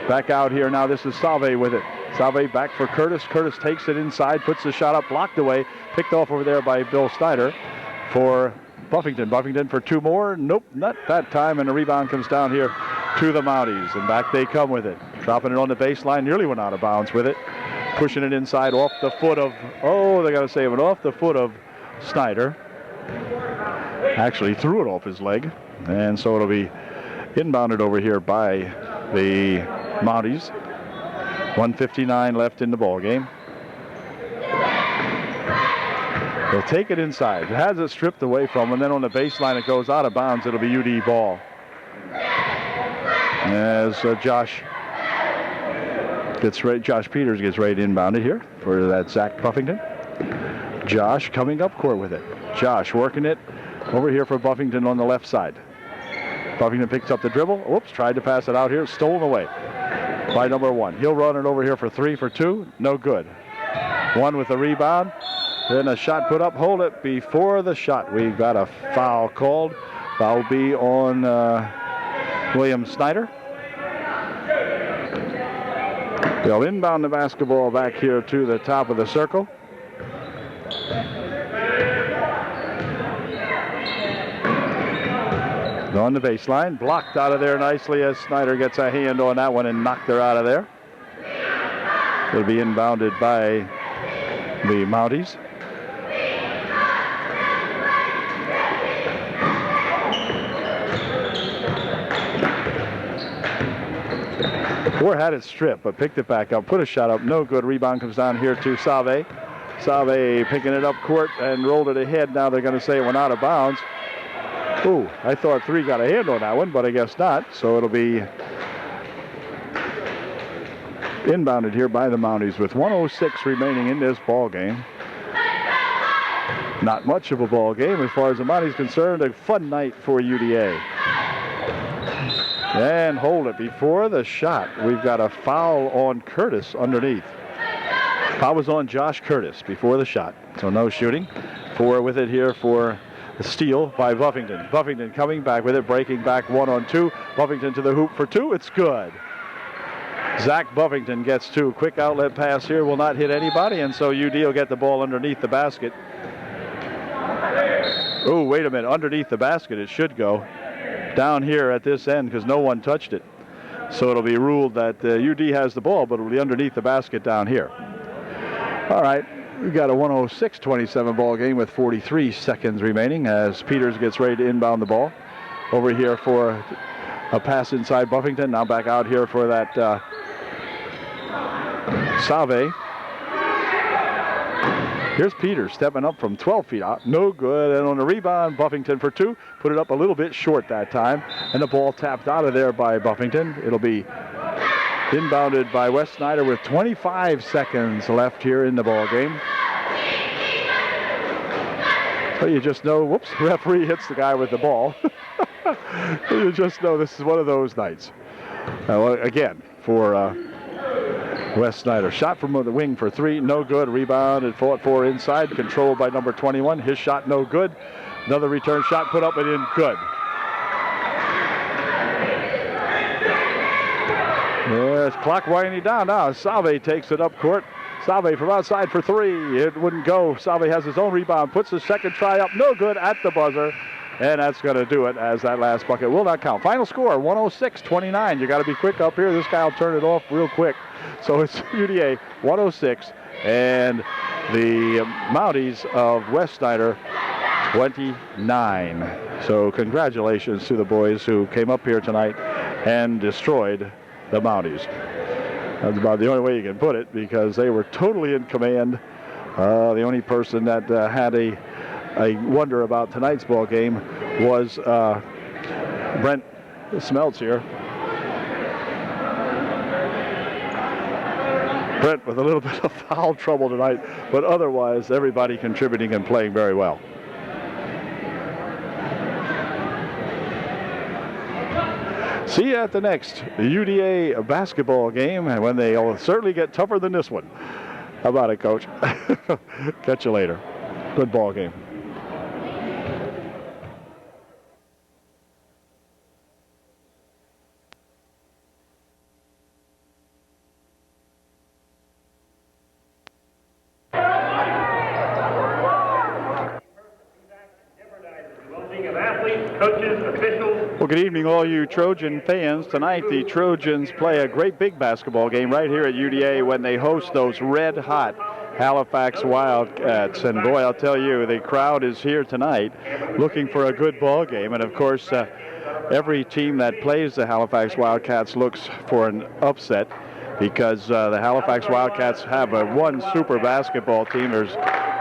Back out here now. This is Save with it. Save back for Curtis. Curtis takes it inside, puts the shot up, blocked away, picked off over there by Bill Snyder for Buffington. Buffington for two more. Nope, not that time. And the rebound comes down here to the Mounties. And back they come with it. Dropping it on the baseline. Nearly went out of bounds with it. Pushing it inside off the foot of, they got to save it, off the foot of Snyder. Actually threw it off his leg. And so it'll be inbounded over here by the Mounties. 1:59 left in the ball game. They'll take it inside. It has it stripped away from them, and then on the baseline it goes out of bounds. It'll be UD ball. As Josh Peters gets ready to inbound it here for that Zach Buffington. Josh coming up court with it. Josh working it over here for Buffington on the left side. Buffington picks up the dribble. Whoops, tried to pass it out here. Stolen away by number one. He'll run it over here for three for two. No good. One with the rebound. Then a shot put up. Hold it before the shot. We've got a foul called. Foul be on William Snyder. They'll inbound the basketball back here to the top of the circle. On the baseline, blocked out of there nicely as Snyder gets a hand on that one and knocked her out of there. It'll be inbounded by the Mounties. Or had it stripped, but picked it back up, put a shot up, no good. Rebound comes down here to Save. Save picking it up court and rolled it ahead. Now they're going to say it went out of bounds. Ooh, I thought three got a hand on that one, but I guess not. So it'll be inbounded here by the Mounties with 1:06 remaining in this ball game. Not much of a ball game as far as the Mounties concerned. A fun night for UDA. And hold it before the shot. We've got a foul on Curtis underneath. Foul was on Josh Curtis before the shot. So no shooting. Four with it here for the steal by Buffington. Buffington coming back with it, breaking back 1-on-2. Buffington to the hoop for two. It's good. Zach Buffington gets two. Quick outlet pass here will not hit anybody, and so UD will get the ball underneath the basket. Oh, wait a minute. Underneath the basket it should go. Down here at this end because no one touched it. So it'll be ruled that UD has the ball, but it'll be underneath the basket down here. All right. We've got a 106-27 ball game with 43 seconds remaining as Peters gets ready to inbound the ball. Over here for a pass inside Buffington. Now back out here for that Save. Here's Peters stepping up from 12 feet out. No good. And on the rebound, Buffington for 2. Put it up a little bit short that time. And the ball tapped out of there by Buffington. It'll be inbounded by Wes Snyder with 25 seconds left here in the ball game. So you just know, whoops, referee hits the guy with the ball. You just know this is one of those nights. Again, for Wes Snyder. Shot from the wing for 3, no good. Rebound and fought for inside, controlled by number 21. His shot no good. Another return shot put up and in, good. Yes, clock winding down now. Salve takes it up court. Salve from outside for 3. It wouldn't go. Salve has his own rebound. Puts the second try up. No good at the buzzer. And that's going to do it, as that last bucket will not count. Final score, 106-29. You got to be quick up here. This guy will turn it off real quick. So it's UDA 106 and the Mounties of Wes Snyder 29. So congratulations to the boys who came up here tonight and destroyed the Mounties. That's about the only way you can put it, because they were totally in command. The only person that had a wonder about tonight's ball game was Brent Smeltz here. Brent with a little bit of foul trouble tonight, but otherwise everybody contributing and playing very well. See you at the next UDA basketball game, and when they'll certainly get tougher than this one. How about it, Coach? Catch you later. Good ball game. Well, good evening, all you Trojan fans. Tonight, the Trojans play a great big basketball game right here at UDA when they host those red-hot Halifax Wildcats. And boy, I'll tell you, the crowd is here tonight looking for a good ball game. And of course, every team that plays the Halifax Wildcats looks for an upset, because the Halifax Wildcats have one super basketball team. There's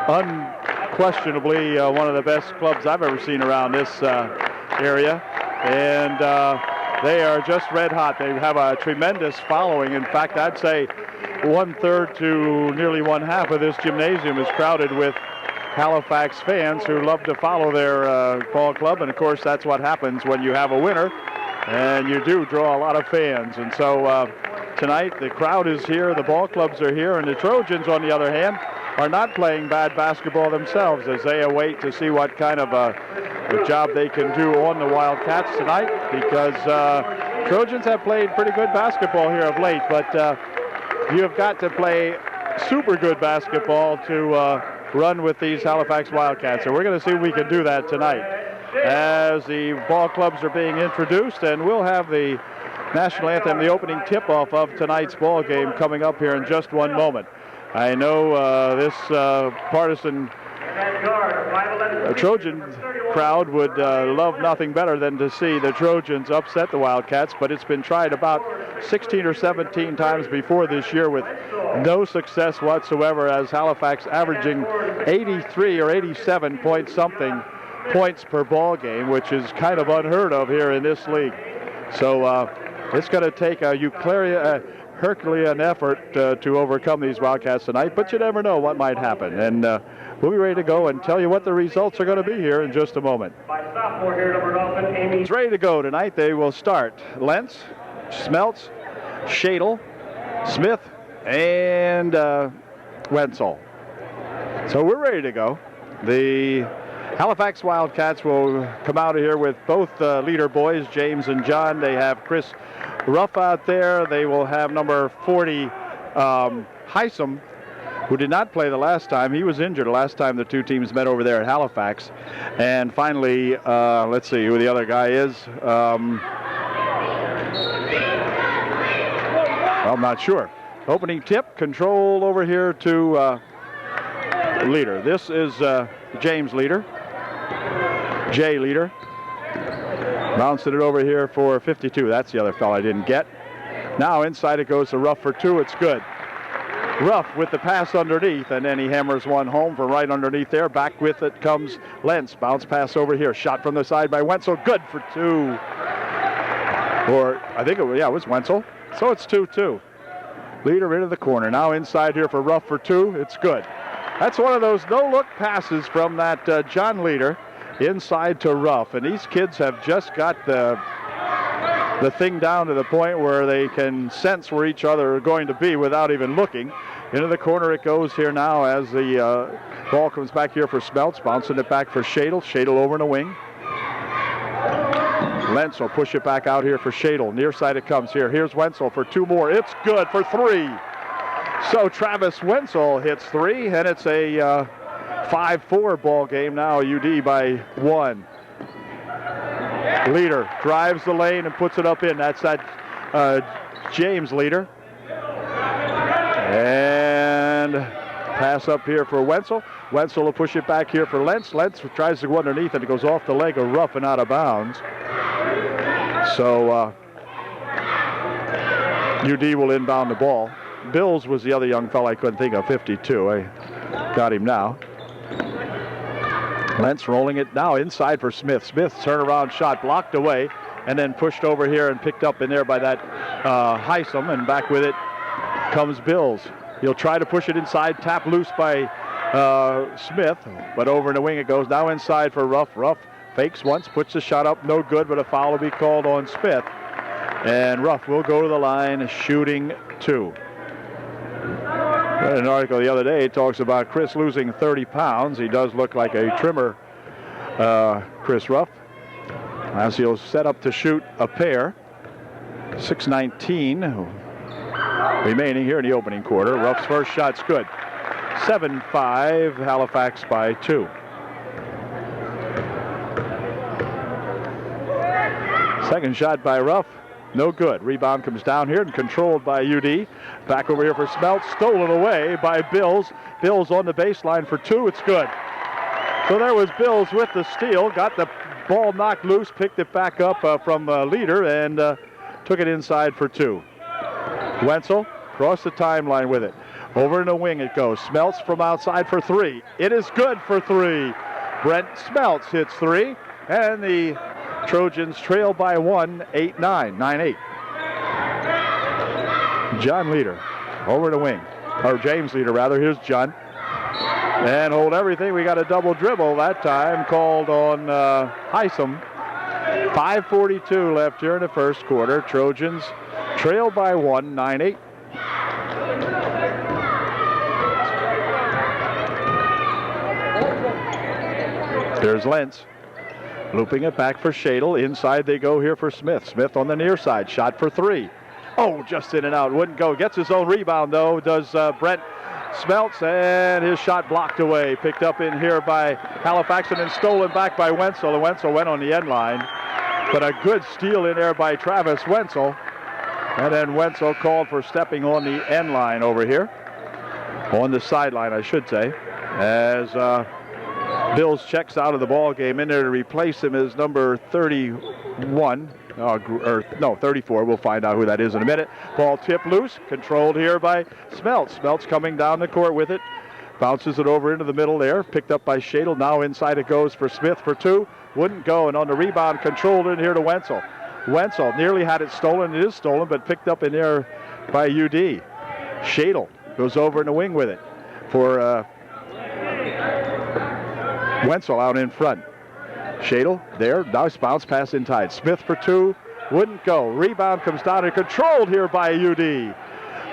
unquestionably one of the best clubs I've ever seen around this area, and they are just red hot. They have a tremendous following. In fact, I'd say 1/3 to nearly 1/2 of this gymnasium is crowded with Halifax fans who love to follow their ball club, and of course that's what happens when you have a winner, and you do draw a lot of fans. And so tonight the crowd is here, the ball clubs are here, and the Trojans, on the other hand, are not playing bad basketball themselves, as they await to see what kind of a job they can do on the Wildcats tonight, because Trojans have played pretty good basketball here of late, but you have got to play super good basketball to run with these Halifax Wildcats. So we're going to see if we can do that tonight as the ball clubs are being introduced, and we'll have the national anthem, the opening tip-off of tonight's ball game, coming up here in just one moment. I know this partisan Trojan crowd would love nothing better than to see the Trojans upset the Wildcats, but it's been tried about 16 or 17 times before this year with no success whatsoever, as Halifax averaging 83 or 87 point something points per ball game, which is kind of unheard of here in this league. So it's going to take a Herculean effort to overcome these Wildcats tonight, but you never know what might happen. And we'll be ready to go and tell you what the results are going to be here in just a moment. It's ready to go tonight. They will start Lentz, Smeltz, Shadle, Smith, and Wenzel. So we're ready to go. The Halifax Wildcats will come out of here with both leader boys, James and John. They have Chris Ruff out there. They will have number 40, Heisem, who did not play the last time. He was injured the last time the two teams met over there at Halifax. And finally, let's see who the other guy is. I'm not sure. Opening tip, control over here to Leader. This is James Leader. Jay Leader. Bouncing it over here for 52. That's the other fellow I didn't get. Now inside it goes to Ruff for 2. It's good. Ruff with the pass underneath, and then he hammers one home from right underneath there. Back with it comes Lentz. Bounce pass over here. Shot from the side by Wenzel. Good for 2. Or I think it was Wenzel. So it's 2-2. Leader into the corner. Now inside here for Ruff for 2. It's good. That's one of those no-look passes from that John Leader inside to Ruff. And these kids have just got the thing down to the point where they can sense where each other are going to be without even looking. Into the corner it goes here now as the ball comes back here for Smeltz. Bouncing it back for Shadle. Shadle over in the wing. Lentz will push it back out here for Shadle. Near side it comes here. Here's Wenzel for 2 more. It's good for 3. So Travis Wenzel hits 3, and it's a 5-4 ball game now. UD by 1. Leader drives the lane and puts it up in. That's that James Leader. And pass up here for Wenzel. Wenzel will push it back here for Lentz. Lentz tries to go underneath and it goes off the leg of Ruff and out of bounds. So UD will inbound the ball. Bills was the other young fellow I couldn't think of, 52. I got him now. Lentz rolling it now inside for Smith. Smith's turnaround shot blocked away and then pushed over here and picked up in there by that Heisem, and back with it comes Bills. He'll try to push it inside, tap loose by Smith, but over in the wing it goes. Now inside for Ruff. Ruff fakes once, puts the shot up, no good, but a foul will be called on Smith. And Ruff will go to the line, shooting 2. I read an article the other day. It talks about Chris losing 30 pounds. He does look like a trimmer, Chris Ruff, as he'll set up to shoot a pair. 6:19 remaining here in the opening quarter. Ruff's first shot's good. 7-5, Halifax by 2. Second shot by Ruff, no good. Rebound comes down here and controlled by UD. Back over here for Smeltz, stolen away by Bills. Bills on the baseline for 2, it's good. So there was Bills with the steal, got the ball knocked loose, picked it back up from Leader, and took it inside for 2. Wenzel across the timeline with it. Over in the wing it goes. Smeltz from outside for 3. It is good for 3. Brent Smeltz hits 3, and the Trojans trail by 1, 8-9, 9-8. John Leader over the wing, or James Leader rather. Here's John. And hold everything. We got a double dribble that time called on Heisem. 5:42 left here in the first quarter. Trojans trail by 1, 9-8. There's Lentz. Looping it back for Shadle. Inside they go here for Smith. Smith on the near side. Shot for 3. Oh, just in and out. Wouldn't go. Gets his own rebound, though, does Brent Smeltz, and his shot blocked away. Picked up in here by Halifax and then stolen back by Wenzel. And Wenzel went on the end line. But a good steal in there by Travis Wenzel. And then Wenzel called for stepping on the end line over here. On the sideline, I should say. As Bills checks out of the ball game. In there to replace him is number 31. 34. We'll find out who that is in a minute. Ball tipped loose. Controlled here by Smeltz. Smeltz coming down the court with it. Bounces it over into the middle there. Picked up by Shadle. Now inside it goes for Smith for 2. Wouldn't go. And on the rebound, controlled in here to Wenzel. Wenzel nearly had it stolen. It is stolen, but picked up in there by UD. Shadle goes over in the wing with it for Wenzel out in front. Shadle there. Nice bounce pass inside. Smith for 2. Wouldn't go. Rebound comes down and controlled here by UD.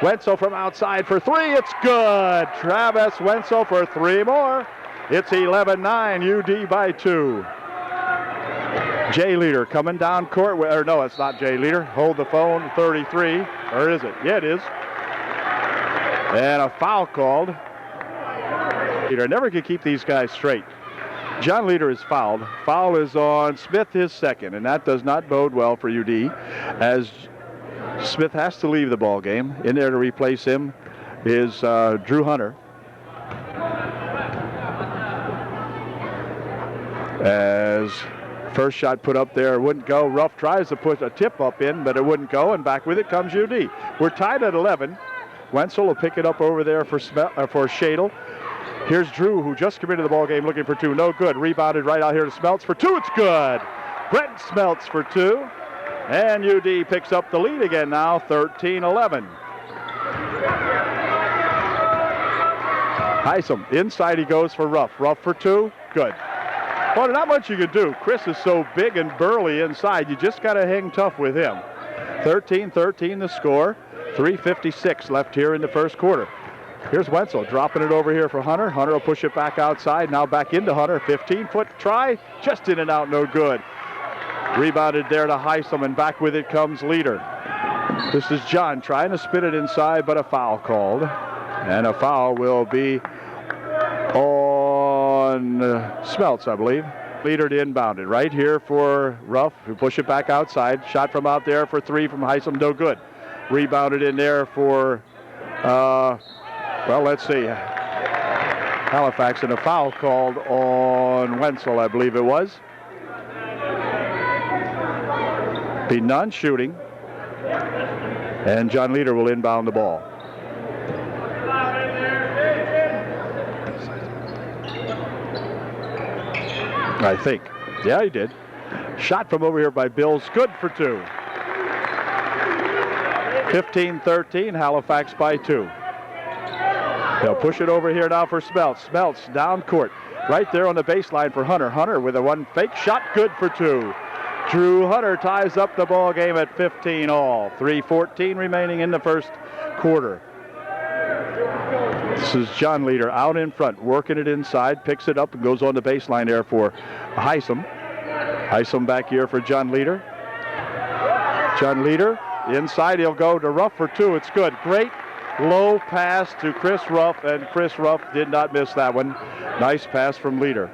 Wenzel from outside for 3. It's good. Travis Wenzel for 3 more. It's 11-9. UD by 2. Jay Leader coming down court. Or no, it's not Jay Leader. Hold the phone. 33. Or is it? Yeah, it is. And a foul called. Leader never can keep these guys straight. John Leader is fouled. Foul is on Smith, his second, and that does not bode well for UD, as Smith has to leave the ball game. In there to replace him is Drew Hunter. As first shot put up there, wouldn't go. Ruff tries to put a tip up in, but it wouldn't go, and back with it comes UD. We're tied at 11. Wenzel will pick it up over there for Shadle. Here's Drew, who just came into the ball game looking for 2. No good. Rebounded right out here to Smeltz for 2. It's good. Brent Smeltz for 2. And UD picks up the lead again now, 13-11. Hysom, inside he goes for Ruff. Ruff for 2. Good. Well, not much you can do. Chris is so big and burly inside. You just got to hang tough with him. 13-13 the score. 3:56 left here in the first quarter. Here's Wenzel dropping it over here for Hunter. Hunter will push it back outside. Now back into Hunter. 15-foot try. Just in and out. No good. Rebounded there to Hysom, and back with it comes Leader. This is John trying to spin it inside, but a foul called. And a foul will be on Smeltz, I believe. Leader inbounded right here for Ruff, who push it back outside. Shot from out there for 3 from Hysom, no good. Rebounded in there for, well, let's see, Halifax, and a foul called on Wenzel, I believe it was. Be non-shooting, and John Leader will inbound the ball. I think. Yeah, he did. Shot from over here by Bills. Good for 2. 15-13, Halifax by 2. They'll push it over here now for Smeltz. Smeltz down court. Right there on the baseline for Hunter. Hunter with a 1 fake shot. Good for 2. Drew Hunter ties up the ball game at 15 all. 3:14 remaining in the first quarter. This is John Leader out in front, working it inside, picks it up and goes on the baseline there for Hysom. Hysom back here for John Leader. John Leader inside, he'll go to Ruff for 2. It's good. Great low pass to Chris Ruff, and Chris Ruff did not miss that one. Nice pass from Leader.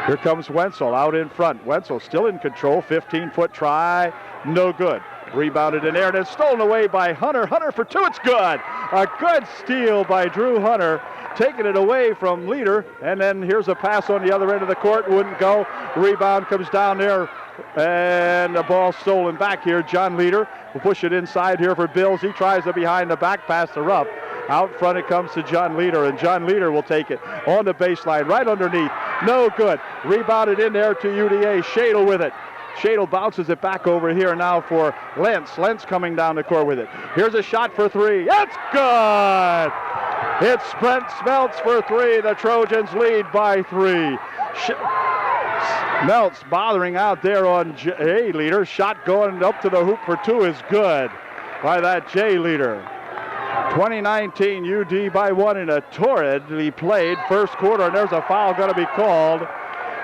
Here comes Wenzel out in front. Wenzel still in control. 15-foot try. No good. Rebounded in there, and it's stolen away by Hunter. Hunter for 2. It's good. A good steal by Drew Hunter, taking it away from Leader. And then here's a pass on the other end of the court. Wouldn't go. Rebound comes down there, and the ball stolen back here. John Leader will push it inside here for Bills. He tries a behind the back pass to Ruff. Out front it comes to John Leader, and John Leader will take it on the baseline right underneath. No good. Rebounded in there to UDA. Shadle with it. Shadle bounces it back over here now for Lentz. Lentz coming down the court with it. Here's a shot for 3. It's good! It's Brent Smeltz for 3. The Trojans lead by 3. Smeltz bothering out there on J Leader. Shot going up to the hoop for 2 is good by that J Leader. 2019 UD by 1 in a torridly played first quarter, and there's a foul going to be called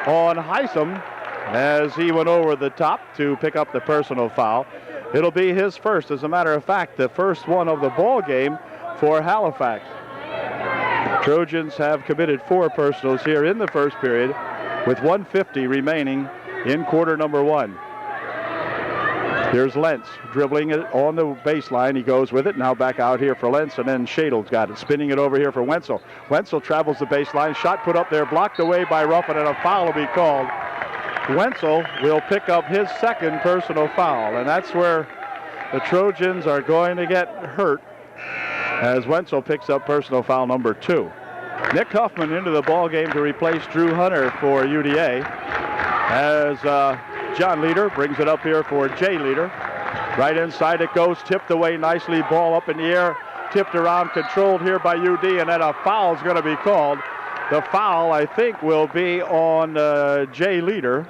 on Hysom as he went over the top to pick up the personal foul. It'll be his first. As a matter of fact, the first one of the ball game for Halifax. Trojans have committed 4 personals here in the first period with 1:50 remaining in quarter number 1. Here's Lentz dribbling it on the baseline. He goes with it. Now back out here for Lentz, and then Shadle's got it. Spinning it over here for Wenzel. Wenzel travels the baseline. Shot put up there, blocked away by Ruff, and a foul will be called. Wenzel will pick up his second personal foul, and that's where the Trojans are going to get hurt as Wenzel picks up personal foul number 2. Nick Huffman into the ball game to replace Drew Hunter for UDA as John Leader brings it up here for Jay Leader. Right inside it goes, tipped away nicely, ball up in the air, tipped around, controlled here by UD, and then a foul is going to be called. The foul, I think, will be on Jay Leader.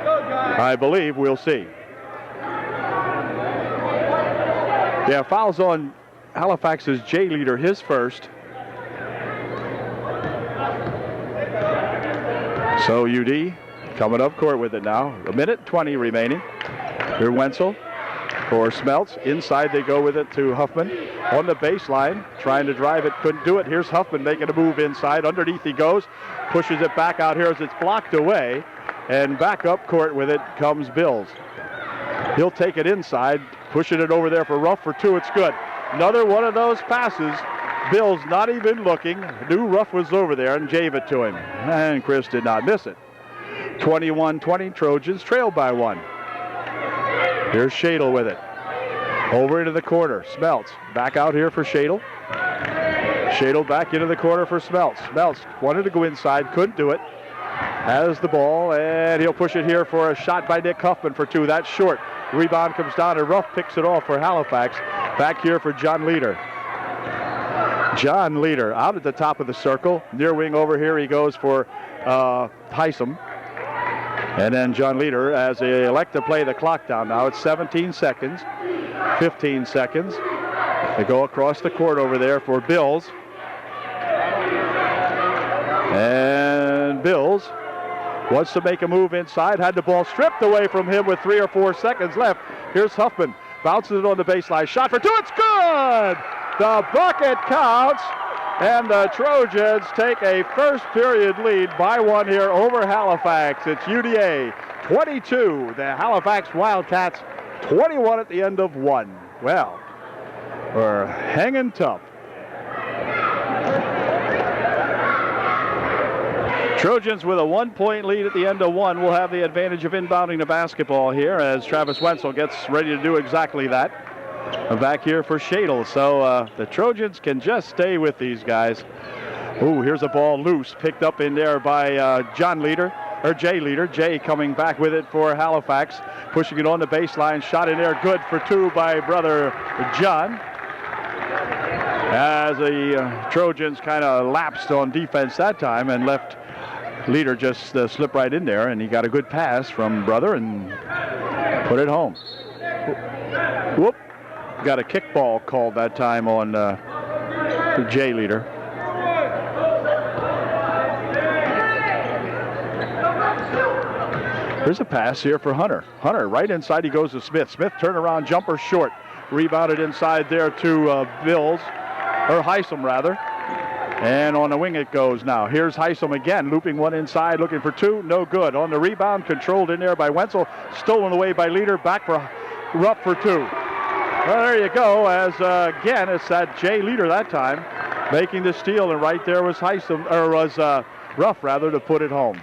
I believe. We'll see. Yeah, foul's on Halifax's Jay Leader, his first. So UD coming up court with it now. 1:20 remaining. Here Wenzel for Smeltz. Inside they go with it to Huffman. On the baseline, trying to drive it, couldn't do it. Here's Huffman making a move inside. Underneath he goes. Pushes it back out here as it's blocked away. And back up court with it comes Bills. He'll take it inside, pushing it over there for Ruff for 2. It's good. Another one of those passes. Bills not even looking. Knew Ruff was over there and gave it to him. And Chris did not miss it. 21-20, Trojans trail by 1. Here's Shadle with it. Over into the corner. Smeltz back out here for Shadle. Shadle back into the corner for Smeltz. Smeltz wanted to go inside, couldn't do it. Has the ball, and he'll push it here for a shot by Nick Huffman for 2. That's short. Rebound comes down, and Ruff picks it off for Halifax. Back here for John Leader. John Leader out at the top of the circle. Near wing over here, he goes for Heisem. And then John Leader, as they elect to play the clock down now, it's 17 seconds, 15 seconds. They go across the court over there for Bills. And Bills wants to make a move inside, had the ball stripped away from him with 3 or 4 seconds left. Here's Huffman, bounces it on the baseline, shot for 2, it's good! The bucket counts, and the Trojans take a first period lead by 1 here over Halifax. It's UDA 22, the Halifax Wildcats 21 at the end of 1. Well, we're hanging tough. Trojans with a 1-point lead at the end of 1 will have the advantage of inbounding the basketball here as Travis Wenzel gets ready to do exactly that. Back here for Shadle, so the Trojans can just stay with these guys. Ooh, here's a ball loose, picked up in there by John Leader, or Jay Leader. Jay coming back with it for Halifax, pushing it on the baseline, shot in there, good for 2 by brother John. As the Trojans kind of lapsed on defense that time and left Leader just slip right in there, and he got a good pass from brother and put it home. Whoop. Got a kickball called that time on Jay Leader. There's a pass here for Hunter. Hunter right inside, he goes to Smith. Smith turnaround jumper short. Rebounded inside there to Bills, or Heisem rather. And on the wing it goes now. Here's Heisem again, looping one inside, looking for 2. No good. On the rebound, controlled in there by Wenzel. Stolen away by Leader. Back for Rupp for 2. Well, there you go. As again, it's that Jay Leader that time making the steal, and right there was Heisem, or was Ruff rather, to put it home.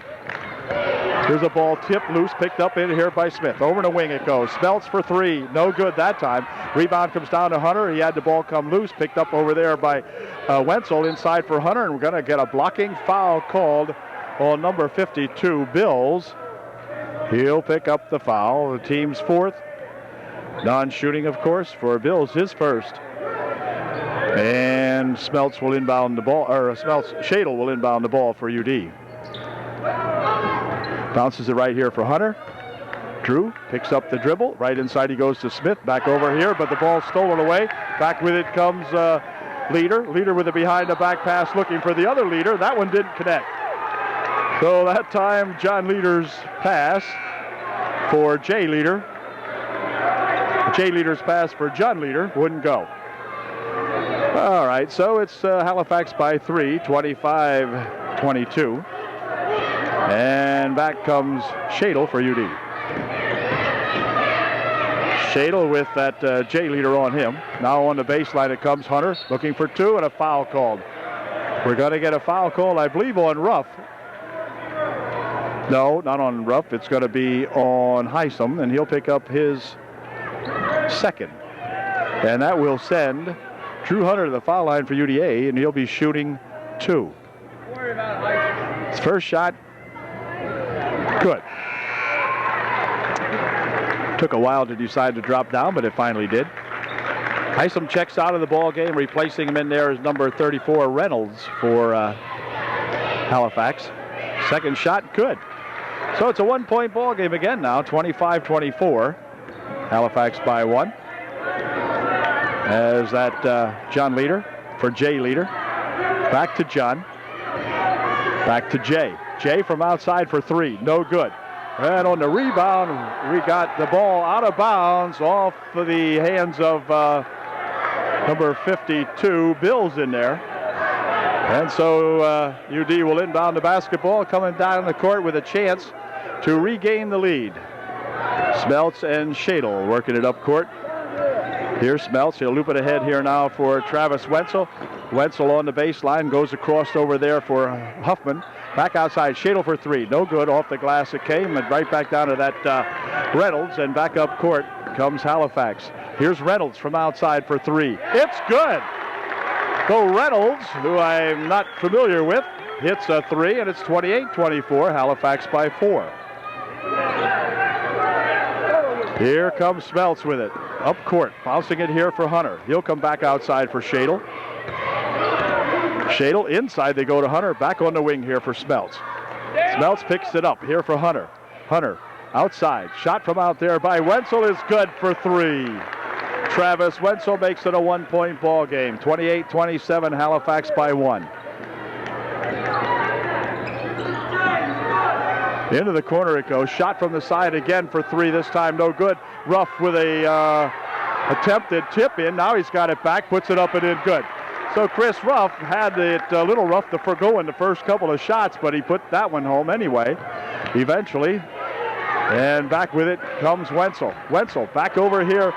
Here's a ball tipped loose, picked up in here by Smith. Over the wing it goes. Smeltz for 3. No good that time. Rebound comes down to Hunter. He had the ball come loose, picked up over there by Wenzel inside for Hunter, and we're going to get a blocking foul called on number 52, Bills. He'll pick up the foul, the team's 4th. Non-shooting, of course, for Bills, his 1st. And Smeltz will inbound the ball, or Shadle will inbound the ball for UD. Bounces it right here for Hunter. Drew picks up the dribble. Right inside he goes to Smith. Back over here, but the ball's stolen away. Back with it comes Leader. Leader with a behind-the-back pass looking for the other Leader. That one didn't connect. So that time, John Leader's pass for Jay Leader. Jay Leader's pass for John Leader wouldn't go. All right, so it's Halifax by 3, 25-22. And back comes Shadle for UD. Shadle with that Jay Leader on him. Now on the baseline it comes Hunter, looking for 2, and a foul called. We're going to get a foul call, I believe, on Ruff. No, not on Ruff. It's going to be on Heisem, and he'll pick up his 2nd. And that will send Drew Hunter to the foul line for UDA, and he'll be shooting 2. His first shot, good. Took a while to decide to drop down, but it finally did. Heisem checks out of the ball game. Replacing him in there is number 34, Reynolds, for Halifax. 2nd shot, good. So it's a 1-point ball game again now, 25-24. Halifax by 1. As that John Leader for Jay Leader. Back to John. Back to Jay. Jay from outside for 3. No good. And on the rebound, we got the ball out of bounds off of the hands of number 52, Bills in there. And so UD will inbound the basketball, coming down the court with a chance to regain the lead. Smeltz and Shadle working it up court. Here's Smeltz. He'll loop it ahead here now for Travis Wenzel. Wenzel on the baseline, goes across over there for Huffman. Back outside, Shadle for 3. No good. Off the glass it came, and right back down to that Reynolds, and back up court comes Halifax. Here's Reynolds from outside for three. It's good. So Reynolds, who I'm not familiar with, hits a three, and it's 28-24, Halifax by 4. Here comes Smeltz with it. Up court, bouncing it here for Hunter. He'll come back outside for Shadle. Shadle inside, they go to Hunter. Back on the wing here for Smeltz. Smeltz picks it up here for Hunter. Hunter outside. Shot from out there by Wenzel is good for 3. Travis Wenzel makes it a 1-point ball game. 28-27, Halifax by 1. Into the corner it goes. Shot from the side again for 3. This time no good. Ruff with a attempted tip in. Now he's got it back. Puts it up and in. Good. So Chris Ruff had it a little rough to forgo in the first couple of shots, but he put that one home anyway, eventually. And back with it comes Wenzel. Wenzel back over here.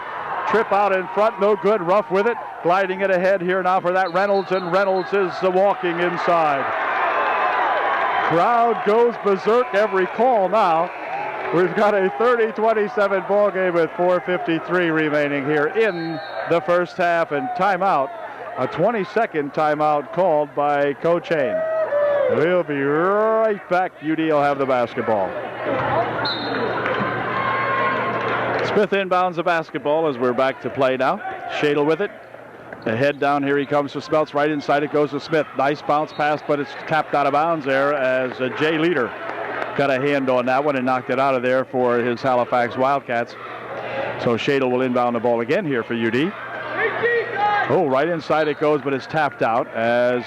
Trip out in front, no good. Ruff with it. Gliding it ahead here now for that Reynolds, and Reynolds is walking inside. Crowd goes berserk every call now. We've got a 30-27 ball game with 4:53 remaining here in the first half, and timeout. A 20-second timeout called by Coach Hain. We'll be right back. UD will have the basketball. Smith inbounds the basketball as we're back to play now. Shadle with it. The head down, here he comes to Smeltz. Right inside it goes to Smith. Nice bounce pass, but it's tapped out of bounds there as Jay Leader got a hand on that one and knocked it out of there for his Halifax Wildcats. So Shadle will inbound the ball again here for UD. Oh, right inside it goes, but it's tapped out as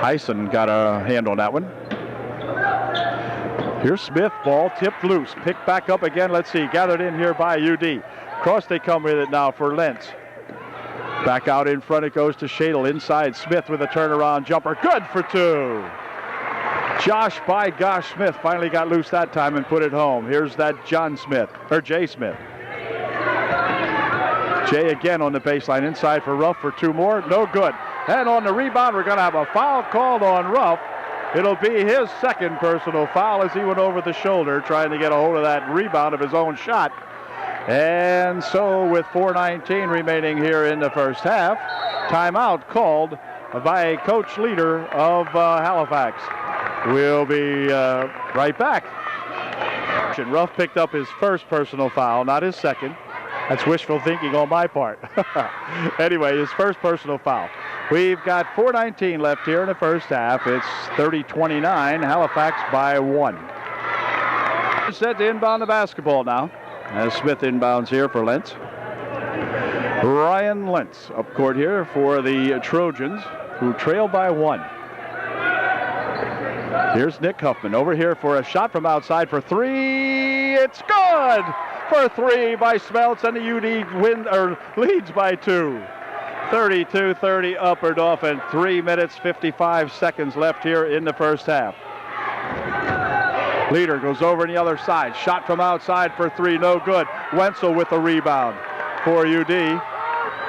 Heisen got a hand on that one. Here's Smith, ball tipped loose, picked back up again. Let's see, gathered in here by UD. Cross they come with it now for Lentz. Back out in front it goes to Shadle. Inside Smith with a turnaround jumper. Good for 2. Josh by gosh Smith finally got loose that time and put it home. Here's that Jay Smith. Jay again on the baseline inside for Ruff for 2 more. No good. And on the rebound, we're going to have a foul called on Ruff. It'll be his second personal foul as he went over the shoulder trying to get a hold of that rebound of his own shot. And so with 4:19 remaining here in the first half, timeout called by Coach Leader of Halifax. We'll be right back. Ruff picked up his first personal foul, not his second. That's wishful thinking on my part. Anyway, his first personal foul. We've got 4:19 left here in the first half. It's 30-29, Halifax by 1. Set to inbound the basketball now as Smith inbounds here for Lentz. Ryan Lentz up court here for the Trojans, who trail by 1. Here's Nick Huffman over here for a shot from outside for 3. It's good for 3 by Smeltz, and the UD leads by 2. 32-30 Upper Dauphin. 3 minutes 55 seconds left here in the first half. Leader goes over on the other side. Shot from outside for 3, no good. Wenzel with the rebound for UD.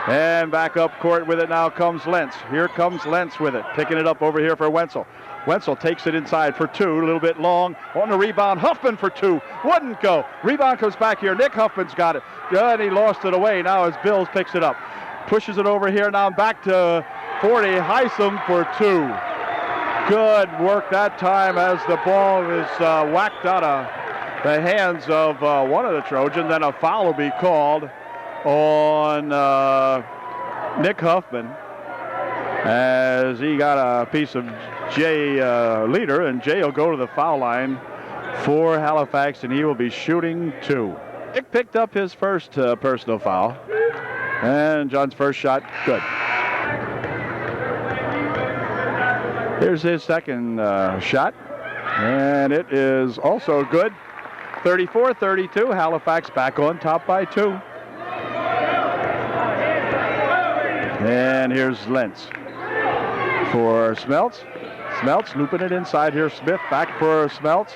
And back up court with it now comes Lentz. Here comes Lentz with it. Picking it up over here for Wenzel. Wenzel takes it inside for 2, a little bit long. On the rebound, Huffman for 2. Wouldn't go. Rebound comes back here. Nick Huffman's got it. And he lost it away now as Bills picks it up. Pushes it over here now back to 40. Heisem for 2. Good work that time as the ball is whacked out of the hands of one of the Trojans. Then a foul will be called on Nick Huffman as he got a piece of Jay Leader, and Jay will go to the foul line for Halifax, and he will be shooting 2. Nick picked up his first personal foul, and John's first shot, good. Here's his second shot, and it is also good. 34-32, Halifax back on top by 2. And here's Lentz for Smeltz. Smeltz looping it inside here. Smith back for Smeltz.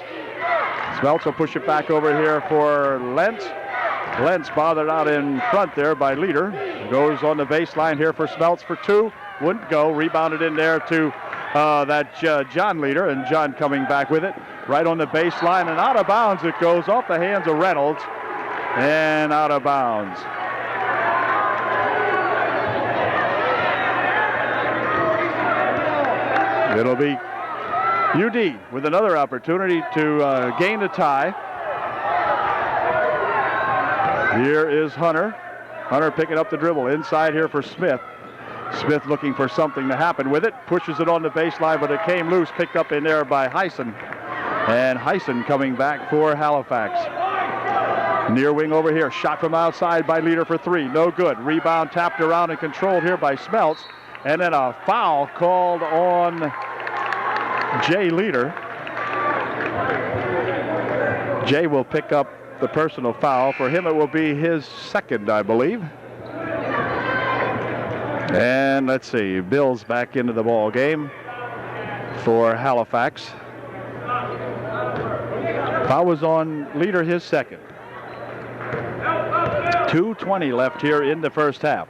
Smeltz will push it back over here for Lentz. Lentz bothered out in front there by Leader. Goes on the baseline here for Smeltz for 2. Wouldn't go. Rebounded in there to John Leader, and John coming back with it. Right on the baseline and out of bounds it goes off the hands of Reynolds. and out of bounds. It'll be UD with another opportunity to gain a tie. Here is Hunter. Hunter picking up the dribble inside here for Smith. Smith looking for something to happen with it. Pushes it on the baseline, but it came loose. Picked up in there by Heisen. And Heisen coming back for Halifax. Near wing over here. Shot from outside by Leader for three. No good. Rebound tapped around and controlled here by Smeltz. And then a foul called on Jay Leader. Jay will pick up the personal foul. For him, it will be his second, I believe. And let's see, Bill's back into the ball game for Halifax. Foul was on Leader, his second. 2:20 left here in the first half.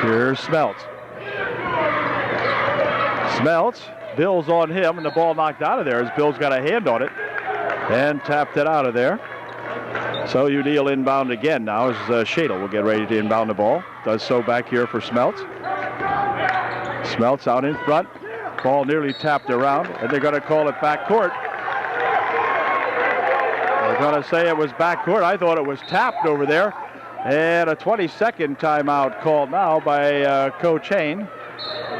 Here's Smeltz. Smeltz, Bill's on him, and the ball knocked out of there as Bill's got a hand on it and tapped it out of there. So UD will inbound again now as Shadle will get ready to inbound the ball. Does so back here for Smeltz. Smeltz out in front. Ball nearly tapped around, and they're going to call it back court. They're going to say it was back court. I thought it was tapped over there. And a 20-second timeout called now by Coach Hain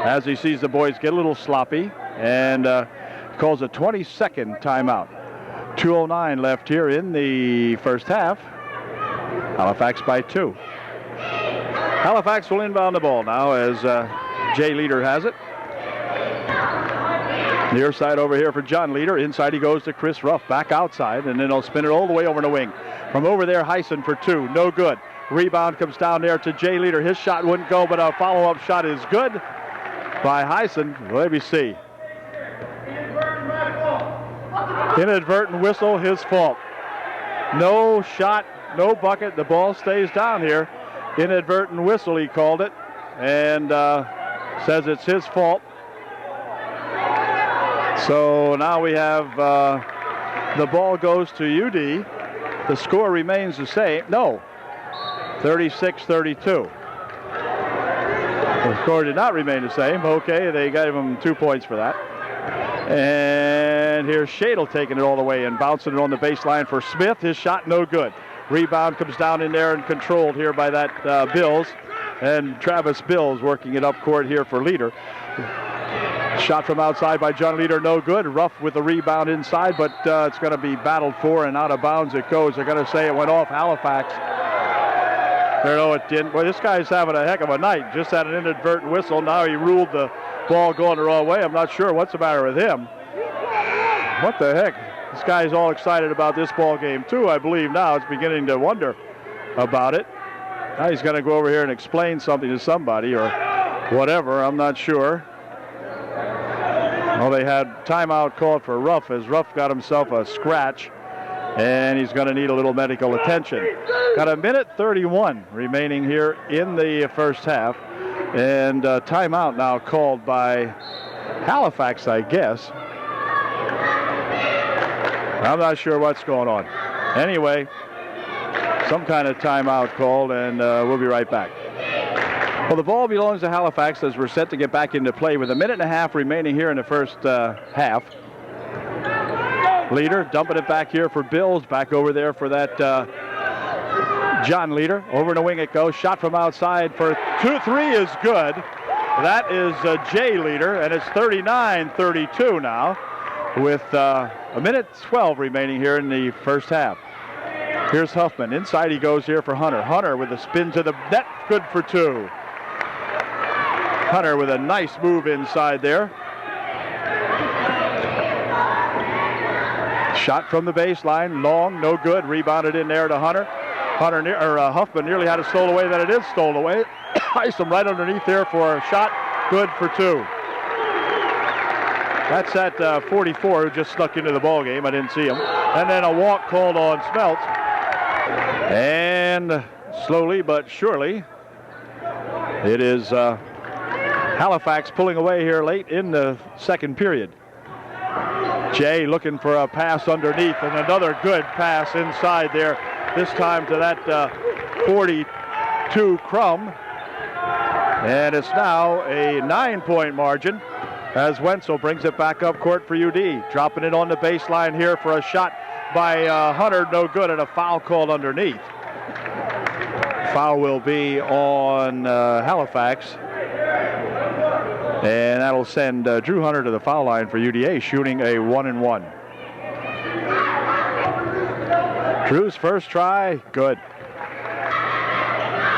as he sees the boys get a little sloppy and calls a 20-second timeout. 2:09 left here in the first half. Halifax by 2. Halifax will inbound the ball now as Jay Leader has it. Near side over here for John Leader. Inside he goes to Chris Ruff. Back outside, and then he'll spin it all the way over the wing. From over there, Heisen for two. No good. Rebound comes down there to Jay Leader. His shot wouldn't go, but a follow-up shot is good by Heisen. Let me see. Inadvertent whistle, his fault. No shot, no bucket. The ball stays down here. Inadvertent whistle, he called it, and says it's his fault. So now we have the ball goes to UD. The score remains the same. No, 36-32. The score did not remain the same. Okay, they gave him 2 points for that. And here's Shadle taking it all the way and bouncing it on the baseline for Smith. His shot no good. Rebound comes down in there and controlled here by that Bills. And Travis Bills working it up court here for Leader. Shot from outside by John Leader, no good. Ruff with the rebound inside, but it's going to be battled for and out of bounds it goes. They're going to say it went off Halifax. No, it didn't. Well, this guy's having a heck of a night. Just had an inadvertent whistle. Now he ruled the ball going the wrong way. I'm not sure what's the matter with him. What the heck? This guy's all excited about this ball game too, I believe now. It's beginning to wonder about it. Now he's going to go over here and explain something to somebody or whatever. I'm not sure. Well, they had timeout called for Ruff as Ruff got himself a scratch, and he's going to need a little medical attention. Got a minute 31 remaining here in the first half, and timeout now called by Halifax, I guess. I'm not sure what's going on. Anyway, some kind of timeout called, and we'll be right back. Well, the ball belongs to Halifax as we're set to get back into play with a minute and a half remaining here in the first half. Leader dumping it back here for Bills. Back over there for that John Leader. Over in the wing it goes. Shot from outside for 2-3 is good. That is Jay Leader, and it's 39-32 now with a minute 12 remaining here in the first half. Here's Huffman. Inside he goes here for Hunter. Hunter with a spin to the net. Good for two. Hunter with a nice move inside there. Shot from the baseline, long, no good. Rebounded in there to Hunter. Huffman nearly had it stolen away. Then it is stolen away. Isom right underneath there for a shot. Good for two. That's at 44 who just snuck into the ball game. I didn't see him. And then a walk called on Smeltz. And slowly but surely, it is Halifax pulling away here late in the second period. Jay looking for a pass underneath, and another good pass inside there this time to that 42 Crum. And it's now a 9-point margin as Wenzel brings it back up court for UD. Dropping it on the baseline here for a shot by Hunter, no good, and a foul called underneath. Foul will be on Halifax. And that'll send Drew Hunter to the foul line for UDA, shooting a 1-and-1. Drew's first try, good.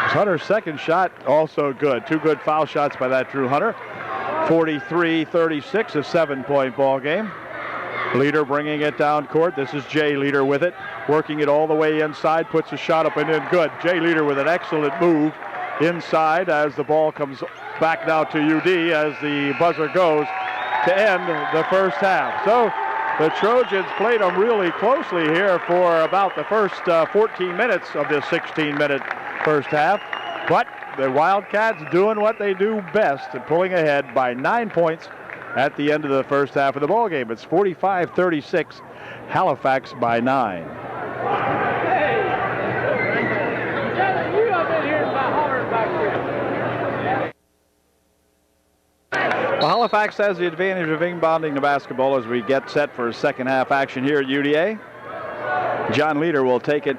Hunter's second shot, also good. Two good foul shots by that Drew Hunter. 43-36, a 7-point ball game. Leader bringing it down court. This is Jay Leader with it, working it all the way inside, puts a shot up and in, good. Jay Leader with an excellent move inside as the ball comes back now to UD as the buzzer goes to end the first half. So the Trojans played them really closely here for about the first 14 minutes of this 16-minute first half. But the Wildcats doing what they do best and pulling ahead by 9 points at the end of the first half of the ball game. It's 45-36, Halifax by 9. Well, Halifax has the advantage of inbounding the basketball as we get set for second half action here at UDA. John Leader will take it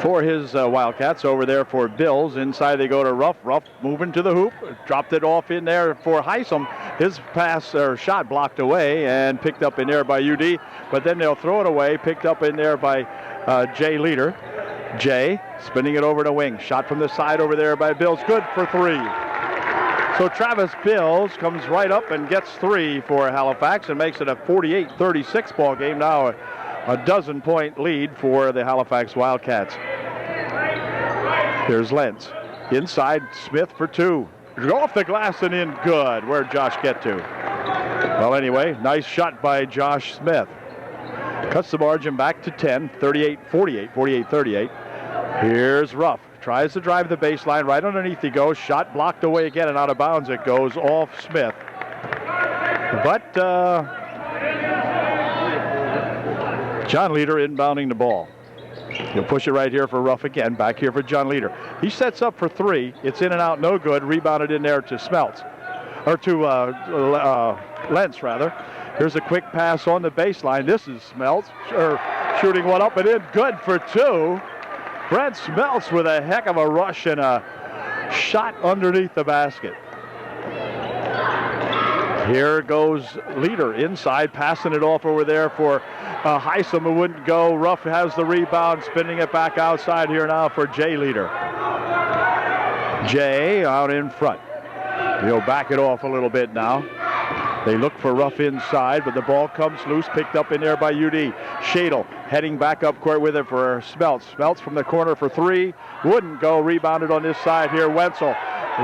for his Wildcats over there for Bills. Inside they go to Ruff. Ruff moving to the hoop. Dropped it off in there for Heisem. His pass or shot blocked away and picked up in there by UD. But then they'll throw it away. Picked up in there by Jay Leader. Jay spinning it over to wing. Shot from the side over there by Bills. Good for three. So Travis Bills comes right up and gets three for Halifax and makes it a 48-36 ball game. Now a 12-point lead for the Halifax Wildcats. Here's Lentz. Inside, Smith for two. Off the glass and in, good. Where'd Josh get to? Well, anyway, nice shot by Josh Smith. Cuts the margin back to 10, 48-38. Here's Ruff. Tries to drive the baseline. Right underneath he goes. Shot blocked away again and out of bounds it goes off Smith. But John Leader inbounding the ball. He'll push it right here for Ruff again. Back here for John Leader. He sets up for three. It's in and out, no good. Rebounded in there to Smeltz. Or to Lentz, rather. Here's a quick pass on the baseline. This is Smeltz shooting one up and in. Good for two. Brent Smeltz with a heck of a rush and a shot underneath the basket. Here goes Leader inside, passing it off over there for Heisem, who wouldn't go. Ruff has the rebound, spinning it back outside here now for Jay Leader. Jay out in front. He'll back it off a little bit now. They look for Ruff inside, but the ball comes loose, picked up in there by UD. Shadle heading back up court with it for Smeltz. Smeltz from the corner for three. Wouldn't go. Rebounded on this side here. Wenzel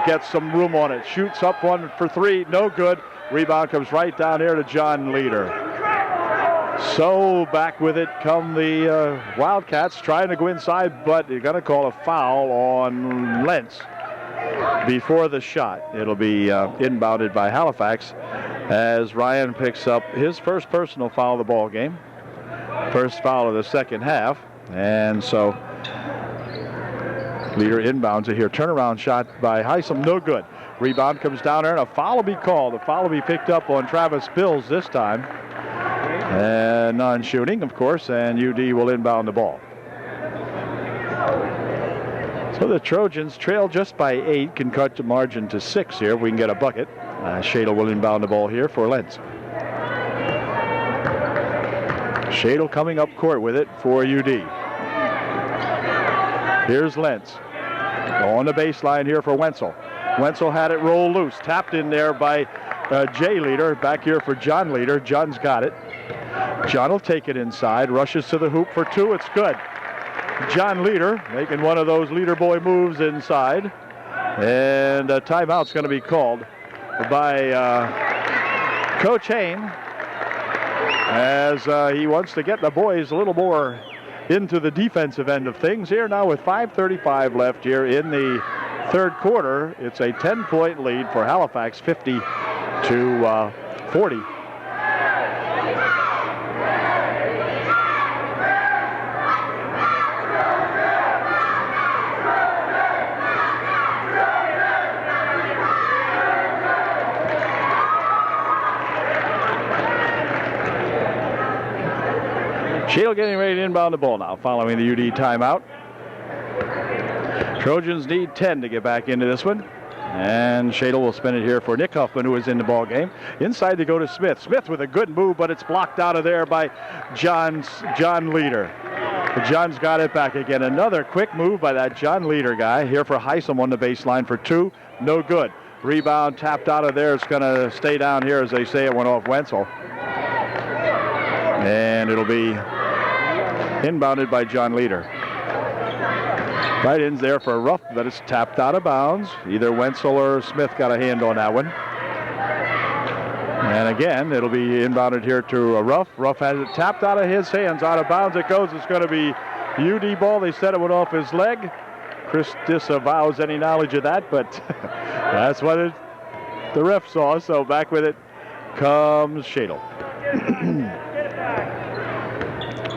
gets some room on it. Shoots up one for three. No good. Rebound comes right down here to John Leader. So back with it come the Wildcats trying to go inside, but they're going to call a foul on Lentz before the shot. It'll be inbounded by Halifax as Ryan picks up his first personal foul of the ball game. First foul of the second half. And so Leader inbounds it here. Turnaround shot by Heisem, no good. Rebound comes down there and a foul will be called. The foul will be picked up on Travis Bills this time. And non-shooting, of course, and UD will inbound the ball. So the Trojans trail just by 8, can cut the margin to 6 here if we can get a bucket. Shadle will inbound the ball here for Lentz. Shadle coming up court with it for UD. Here's Lentz. On the baseline here for Wenzel. Wenzel had it roll loose. Tapped in there by Jay Leader. Back here for John Leader. John's got it. John will take it inside. Rushes to the hoop for two. It's good. John Leader making one of those leader boy moves inside. And a timeout's going to be called by Coach Hain as he wants to get the boys a little more into the defensive end of things here now with 5:35 left here in the third quarter. It's a 10-point lead for Halifax, 50 to 40. Shadle getting ready to inbound the ball now following the UD timeout. Trojans need 10 to get back into this one. And Shadle will spin it here for Nick Huffman, who is in the ball game. Inside to go to Smith. Smith with a good move, but it's blocked out of there by John Leader. But John's got it back again. Another quick move by that John Leader guy here for Heisem on the baseline for 2. No good. Rebound tapped out of there. It's going to stay down here, as they say. It went off Wenzel. And it'll be inbounded by John Leader. Right ins there for a rough, but it's tapped out of bounds. Either Wenzel or Smith got a hand on that one. And again, it'll be inbounded here to a Ruff. Ruff has it tapped out of his hands. Out of bounds it goes. It's going to be UD ball. They said it went off his leg. Chris disavows any knowledge of that, but that's what the ref saw. So back with it comes Shadle.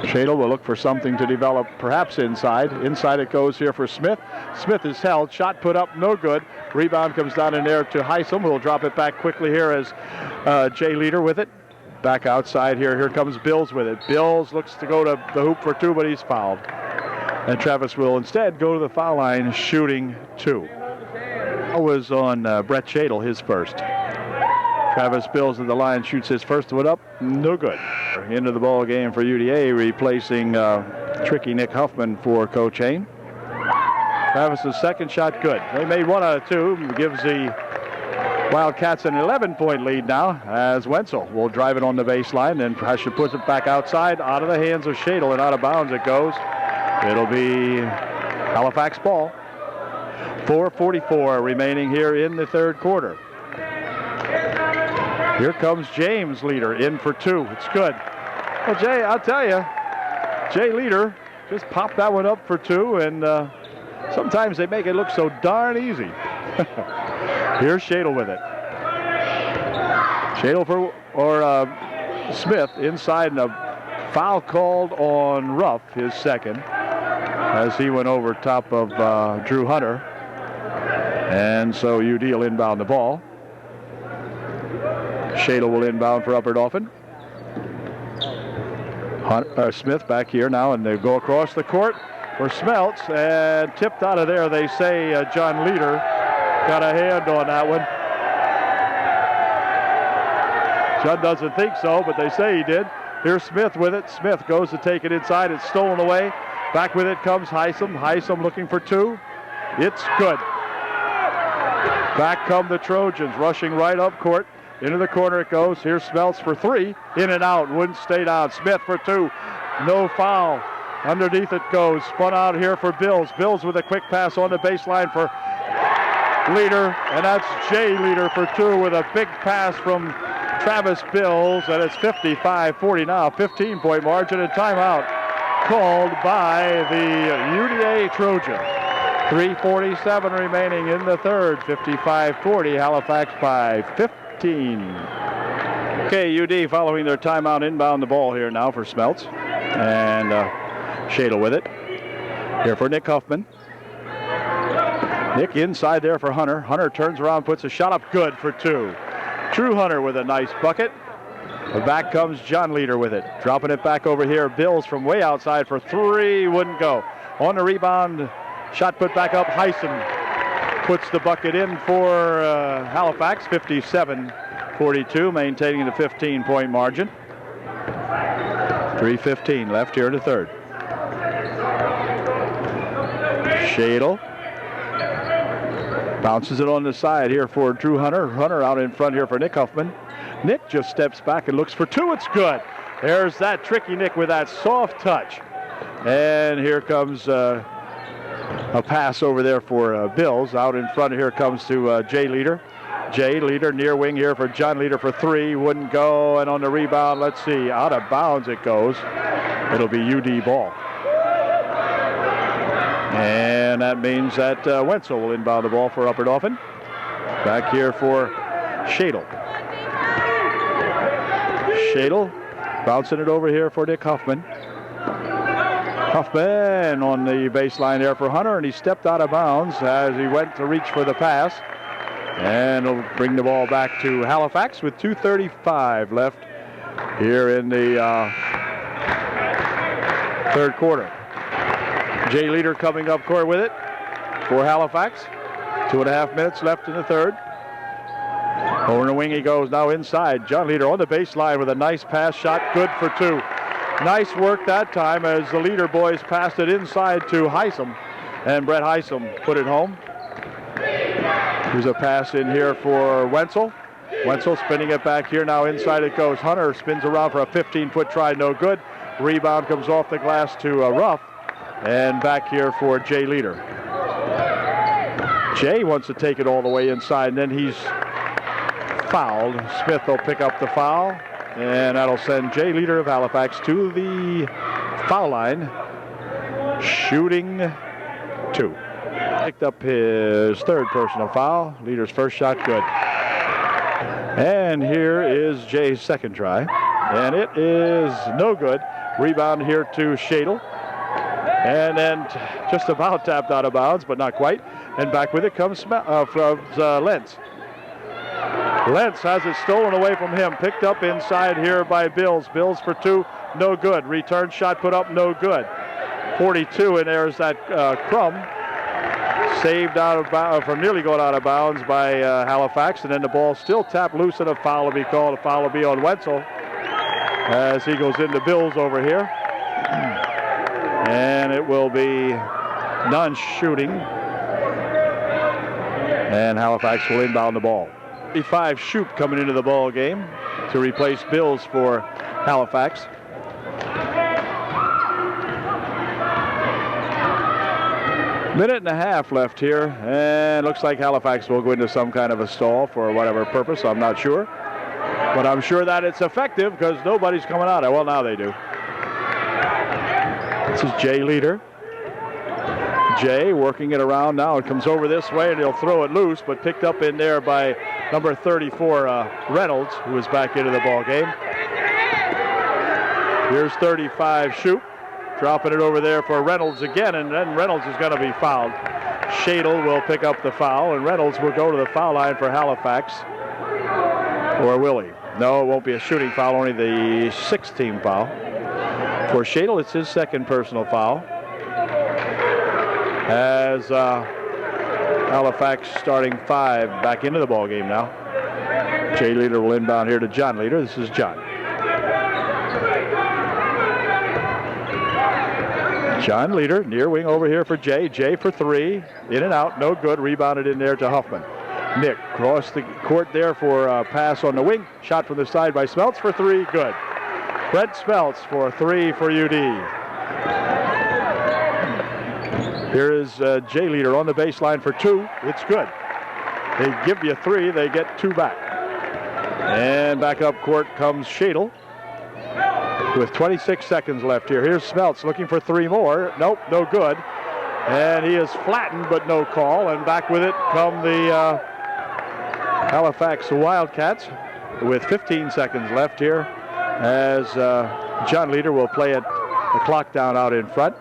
Shadle will look for something to develop, perhaps inside. Inside it goes here for Smith. Smith is held. Shot put up, no good. Rebound comes down in there to Heisem, who will drop it back quickly here as Jay Leader with it. Back outside here. Here comes Bills with it. Bills looks to go to the hoop for 2, but he's fouled. And Travis will instead go to the foul line, shooting 2. That was on Brett Shadle, his first. Travis Bills at the line, shoots his first one up, no good. Into the ball game for UDA, replacing tricky Nick Huffman for Coach Hain. Travis's second shot good. They made 1 out of 2, gives the Wildcats an 11-point lead now, as Wenzel will drive it on the baseline and Pressure puts it back outside, out of the hands of Shadle, and out of bounds it goes. It'll be Halifax ball. 4:44 remaining here in the third quarter. Here comes James Leader in for 2. It's good. Well, Jay, I'll tell you, Jay Leader just popped that one up for 2, and sometimes they make it look so darn easy. Here's Shadle with it. Shadle or Smith inside, and a foul called on Ruff, his second, as he went over top of Drew Hunter. And so UD will inbound the ball. Shadle will inbound for Upper Dauphin. Smith back here now, and they go across the court for Smeltz, and tipped out of there. They say John Leader got a hand on that one. John doesn't think so, but they say he did. Here's Smith with it. Smith goes to take it inside. It's stolen away. Back with it comes Heisem. Heisem looking for 2. It's good. Back come the Trojans, rushing right up court. Into the corner it goes. Here's Smeltz for 3. In and out. Wouldn't stay down. Smith for 2. No foul. Underneath it goes. Spun out here for Bills. Bills with a quick pass on the baseline for Leader. And that's Jay Leader for 2 with a big pass from Travis Bills. And it's 55-40 now. 15-point margin and timeout called by the UDA Trojans. 3:47 remaining in the third. 55-40. Halifax by 15. Okay, UD following their timeout inbound the ball here now for Smeltz. And Shadle with it. Here for Nick Huffman. Nick inside there for Hunter. Hunter turns around, puts a shot up good for 2. Drew Hunter with a nice bucket. Back comes John Leader with it. Dropping it back over here. Bills from way outside for 3. Wouldn't go. On the rebound. Shot put back up. Heisem puts the bucket in for Halifax. 57-42, maintaining the 15-point margin. 3:15 left here in the third. Shadle bounces it on the side here for Drew Hunter. Hunter out in front here for Nick Huffman. Nick just steps back and looks for 2. It's good. There's that tricky Nick with that soft touch. And here comes a pass over there for Bills. Out in front here comes to Jay Leader. Jay Leader near wing here for John Leader for 3. Wouldn't go. And on the rebound, let's see, out of bounds it goes. It'll be UD ball. And that means that Wenzel will inbound the ball for Upper Dauphin. Back here for Shadle. Shadle bouncing it over here for Nick Huffman. Huffman on the baseline there for Hunter, and he stepped out of bounds as he went to reach for the pass. And he'll bring the ball back to Halifax with 2:35 left here in the third quarter. Jay Leader coming up court with it for Halifax. 2.5 minutes left in the third. Over the wing he goes now inside. John Leader on the baseline with a nice pass shot, good for 2. Nice work that time as the Leader boys passed it inside to Heisem, and Brett Heisem put it home. Here's a pass in here for Wenzel. Wenzel spinning it back here, now inside it goes. Hunter spins around for a 15-foot try, no good. Rebound comes off the glass to Ruff, and back here for Jay Leader. Jay wants to take it all the way inside, and then he's fouled. Smith will pick up the foul, and that'll send Jay Leader of Halifax to the foul line, shooting 2. Picked up his third personal foul. Leader's first shot good. And here is Jay's second try, and it is no good. Rebound here to Shadle, and then just about tapped out of bounds, but not quite. And back with it comes Lentz. Lentz has it stolen away from him. Picked up inside here by Bills. Bills for 2, no good. Return shot put up, no good. 42, and there's that Crum. Saved out of bounds, from nearly going out of bounds by Halifax, and then the ball still tapped loose, and a foul will be called. A foul will be on Wenzel as he goes into Bills over here. And it will be non-shooting. And Halifax will inbound the ball. 35 Shoup coming into the ball game to replace Bills for Halifax. Minute and a half left here, and looks like Halifax will go into some kind of a stall for whatever purpose, I'm not sure. But I'm sure that it's effective because nobody's coming out. Well, now they do. This is Jay Leader. Jay working it around now. It comes over this way, and he'll throw it loose, but picked up in there by number 34, Reynolds, who is back into the ball game. Here's 35 Shoup. Dropping it over there for Reynolds again, and then Reynolds is going to be fouled. Shadle will pick up the foul, and Reynolds will go to the foul line for Halifax. Or will he? No, it won't be a shooting foul, only the 6th team foul. For Shadle, it's his second personal foul. As Halifax starting 5 back into the ball game now. Jay Leader will inbound here to John Leader. This is John. John Leader, near wing over here for Jay. Jay for 3, in and out, no good. Rebounded in there to Huffman. Nick cross the court there for a pass on the wing. Shot from the side by Smeltz for 3, good. Brent Smeltz for 3 for UD. Here is Jay Leader on the baseline for 2. It's good. They give you 3, they get 2 back. And back up court comes Shadle. With 26 seconds left here. Here's Smeltz looking for 3 more. Nope, no good. And he is flattened, but no call. And back with it come the Halifax Wildcats with 15 seconds left here as John Leader will play it, the clock down out in front.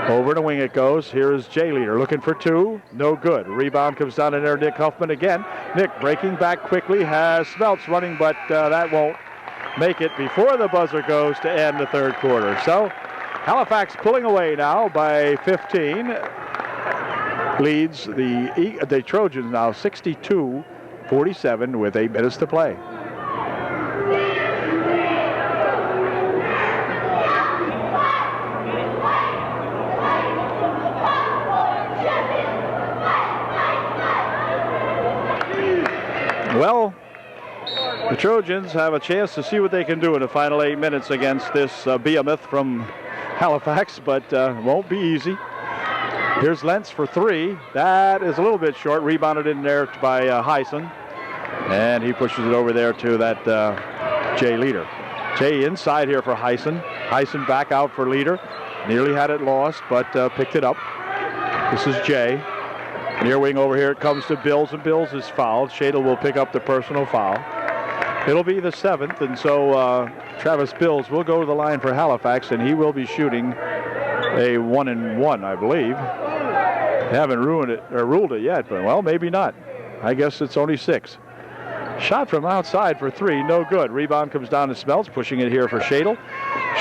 Over the wing it goes. Here is Jay Leader looking for 2. No good. Rebound comes down in there. Nick Huffman again. Nick breaking back quickly. Has Smeltz running, but that won't make it before the buzzer goes to end the third quarter. So Halifax pulling away now by 15. Leads the Trojans now 62-47 with 8 minutes to play. Well, the Trojans have a chance to see what they can do in the final 8 minutes against this behemoth from Halifax, but won't be easy. Here's Lentz for 3. That is a little bit short. Rebounded in there by Heisen, and he pushes it over there to that Jay Leader. Jay inside here for Heisen. Heisen back out for Leader. Nearly had it lost, but picked it up. This is Jay. Near wing over here it comes to Bills, and Bills is fouled. Shadle will pick up the personal foul. It'll be the 7th, and so Travis Bills will go to the line for Halifax, and he will be shooting a 1-and-1, I believe. They haven't ruled it yet, but well, maybe not. I guess it's only 6. Shot from outside for 3, no good. Rebound comes down to Smeltz, pushing it here for Shadle.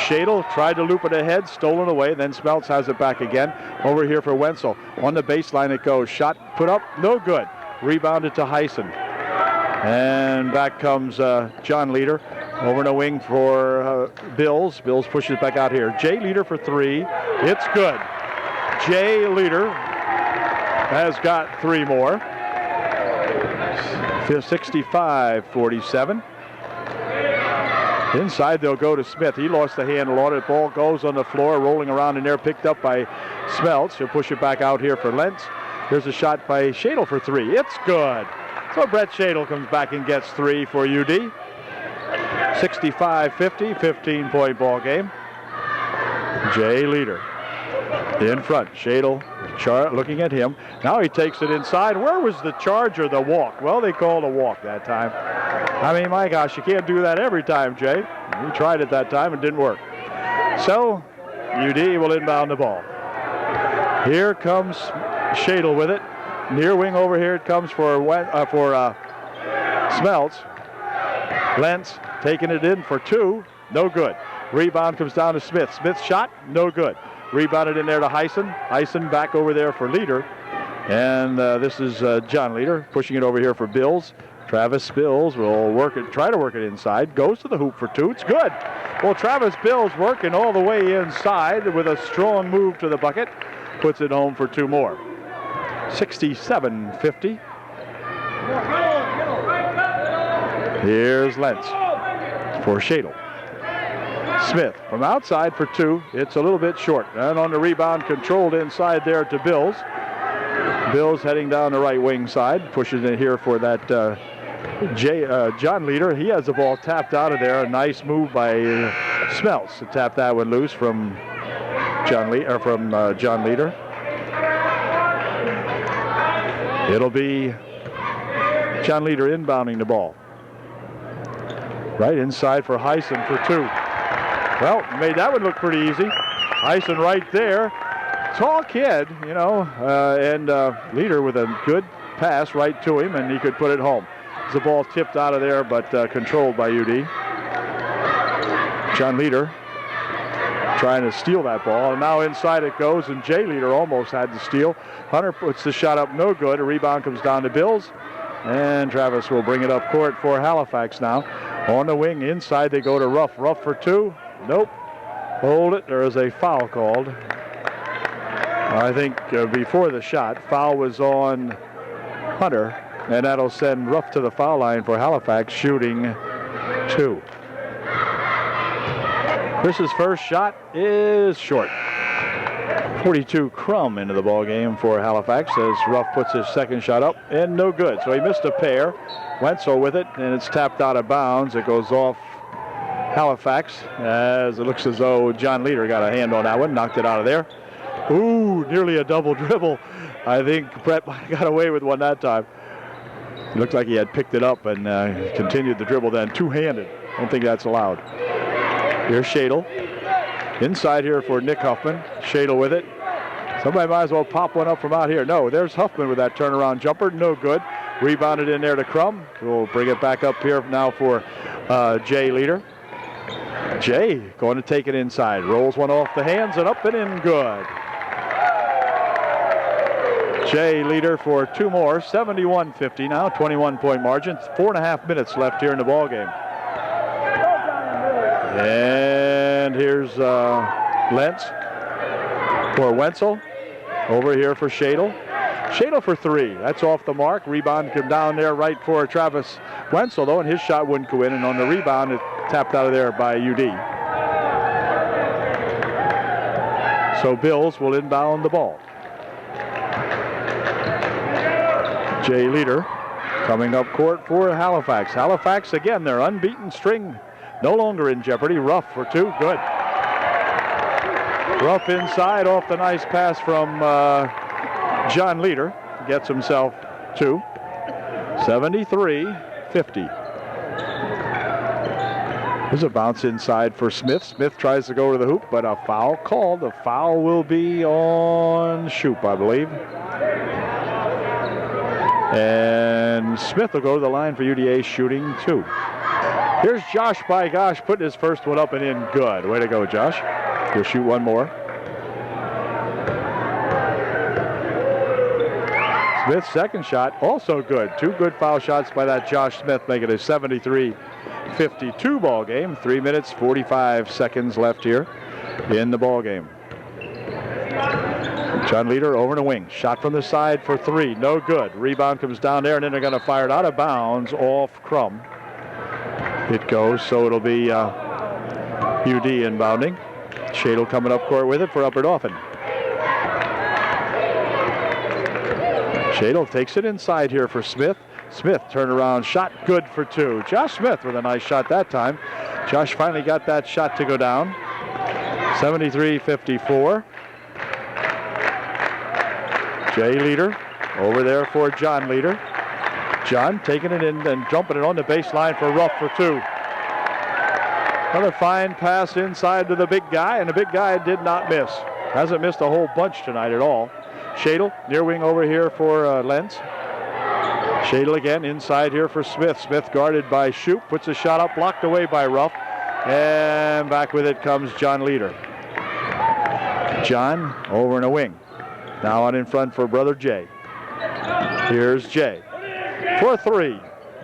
Shadle tried to loop it ahead, stolen away, then Smeltz has it back again. Over here for Wenzel. On the baseline it goes. Shot put up, no good. Rebounded to Heisen. And back comes John Leader. Over in the wing for Bills. Bills pushes it back out here. Jay Leader for three. It's good. Jay Leader has got three more. 65-47. Inside they'll go to Smith. He lost the handle on it. Ball goes on the floor, rolling around in there, picked up by Smeltz. He'll push it back out here for Lentz. Here's a shot by Shadle for three. It's good. So Brett Shadle comes back and gets three for UD. 65-50, 15-point ball game. Jay Leader in front. Shadle looking at him. Now he takes it inside. Where was the charge or the walk? Well, they called a walk that time. I mean, my gosh, you can't do that every time, Jay. He tried it that time and didn't work. So UD will inbound the ball. Here comes Shadle with it. Near wing over here it comes for Smeltz. Lentz taking it in for two. No good. Rebound comes down to Smith. Smith's shot, no good. Rebounded in there to Heisen. Heisen back over there for Leader. And this is John Leader pushing it over here for Bills. Travis Bills will try to work it inside. Goes to the hoop for two. It's good. Well, Travis Bills working all the way inside with a strong move to the bucket. Puts it home for two more. 67-50. Here's Lentz for Shadle. Smith from outside for two. It's a little bit short. And on the rebound, controlled inside there to Bills. Bills heading down the right wing side. Pushes in here for that John Leader. He has the ball tapped out of there. A nice move by Smeltz to tap that one loose from John Leader. It'll be John Leader inbounding the ball. Right inside for Heisen for two. Well, made that one look pretty easy. Heisen right there. Tall kid, you know, and Leader with a good pass right to him, and he could put it home. The ball tipped out of there, but controlled by UD. John Leader trying to steal that ball, and now inside it goes, and Jay Leader almost had to steal. Hunter puts the shot up, no good. A rebound comes down to Bills, and Travis will bring it up court for Halifax now. On the wing, inside they go to Ruff. Ruff for two. Nope. Hold it. There is a foul called. I think before the shot, foul was on Hunter, and that'll send Ruff to the foul line for Halifax, shooting two. Chris's first shot is short. 42 Crum into the ball game for Halifax as Ruff puts his second shot up, and no good. So he missed a pair. Wenzel with it, and it's tapped out of bounds. It goes off Halifax as it looks as though John Leader got a hand on that one, knocked it out of there. Ooh, nearly a double dribble. I think Brett got away with one that time. It looked like he had picked it up and continued the dribble then, two-handed. I don't think that's allowed. Here's Shadle. Inside here for Nick Huffman. Shadle with it. Somebody might as well pop one up from out here. No, there's Huffman with that turnaround jumper. No good. Rebounded in there to Crum. We'll bring it back up here now for Jay Leader. Jay going to take it inside. Rolls one off the hands and up and in good. Jay Leader for two more. 71-50 now. 21-point margin. 4.5 minutes left here in the ball game. And here's Lentz for Wenzel. Over here for Shadle. Shadle for three. That's off the mark. Rebound come down there right for Travis Wenzel, though, and his shot wouldn't go in. And on the rebound, it tapped out of there by UD. So Bills will inbound the ball. Jay Leader coming up court for Halifax. Halifax, again, their unbeaten string no longer in jeopardy. Ruff for two. Good. Ruff inside off the nice pass from John Leader. Gets himself two. 73-50. There's a bounce inside for Smith. Smith tries to go to the hoop, but a foul called. The foul will be on Shoop, I believe. And Smith will go to the line for UDA, shooting two. Here's Josh by gosh putting his first one up and in. Good. Way to go, Josh. He'll shoot one more. Smith's second shot, also good. 2 good foul shots by that Josh Smith, making it a 73-52 ball game. 3 minutes, 45 seconds left here in the ball game. John Leader over the wing. Shot from the side for 3. No good. Rebound comes down there, and then they're going to fire it out of bounds off Crum. It goes, so it'll be UD inbounding. Shadle coming up court with it for Upper Dauphin. Shadle takes it inside here for Smith. Smith turnaround shot, good for 2. Josh Smith with a nice shot that time. Josh finally got that shot to go down. 73-54. Jay Leader over there for John Leader. John taking it in and jumping it on the baseline for Ruff for 2. Another fine pass inside to the big guy, and the big guy did not miss. Hasn't missed a whole bunch tonight at all. Shadle, near wing over here for Lentz. Shadle again, inside here for Smith. Smith guarded by Shoup, puts a shot up, blocked away by Ruff. And back with it comes John Leader. John over in a wing. Now on in front for brother Jay. Here's Jay. For 3,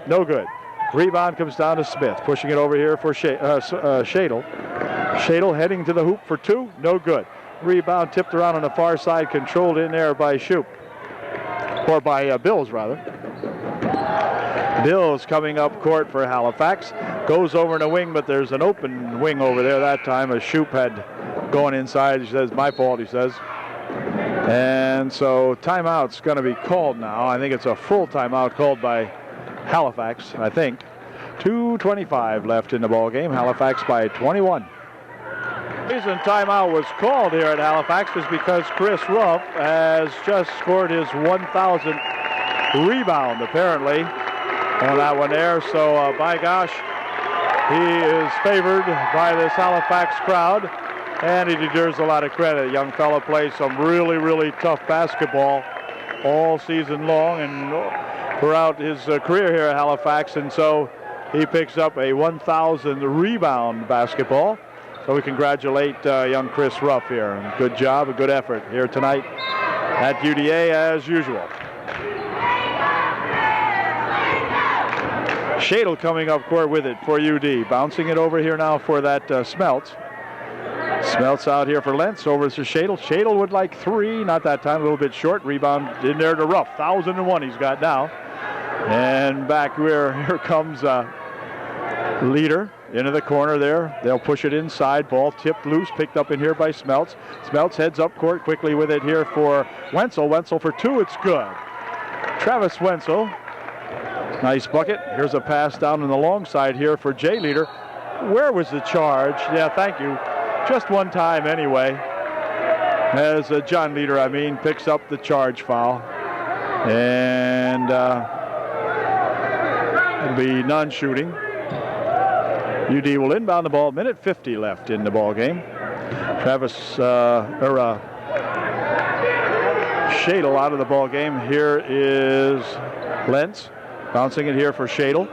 no good. Rebound comes down to Smith, pushing it over here for Shadle. Shadle heading to the hoop for 2, no good. Rebound tipped around on the far side, controlled in there by Shoup. Or by Bills, rather. Bills coming up court for Halifax. Goes over in a wing, but there's an open wing over there that time as Shoup had gone inside. He says, my fault, he says. And so timeout's going to be called now. I think it's a full timeout called by Halifax, I think. 2:25 left in the ball game. Halifax by 21. The reason timeout was called here at Halifax is because Chris Ruff has just scored his 1,000th rebound, apparently, on that one there. So, by gosh, he is favored by this Halifax crowd, and he deserves a lot of credit. Young fella plays some really, really tough basketball all season long and throughout his career here at Halifax, and so he picks up a 1,000 rebound basketball. So we congratulate young Chris Ruff here. Good job, a good effort here tonight at UDA as usual. Shadle coming up court with it for UD. Bouncing it over here now for that Smeltz. Smeltz out here for Lentz, over to Shadle. Shadle would like 3, not that time, a little bit short. Rebound in there to Ruff. 1,001 he's got now. And back here comes Leader into the corner there. They'll push it inside. Ball tipped loose, picked up in here by Smeltz. Smeltz heads up court quickly with it here for Wenzel. Wenzel for 2, it's good. Travis Wenzel, nice bucket. Here's a pass down on the long side here for Jay Leader. Where was the charge? Yeah, thank you. Just one time anyway. As John Leader, picks up the charge foul. And it'll be non-shooting. UD will inbound the ball. 1:50 left in the ball game. Travis Shadle out of the ball game. Here is Lentz bouncing it here for Shadle.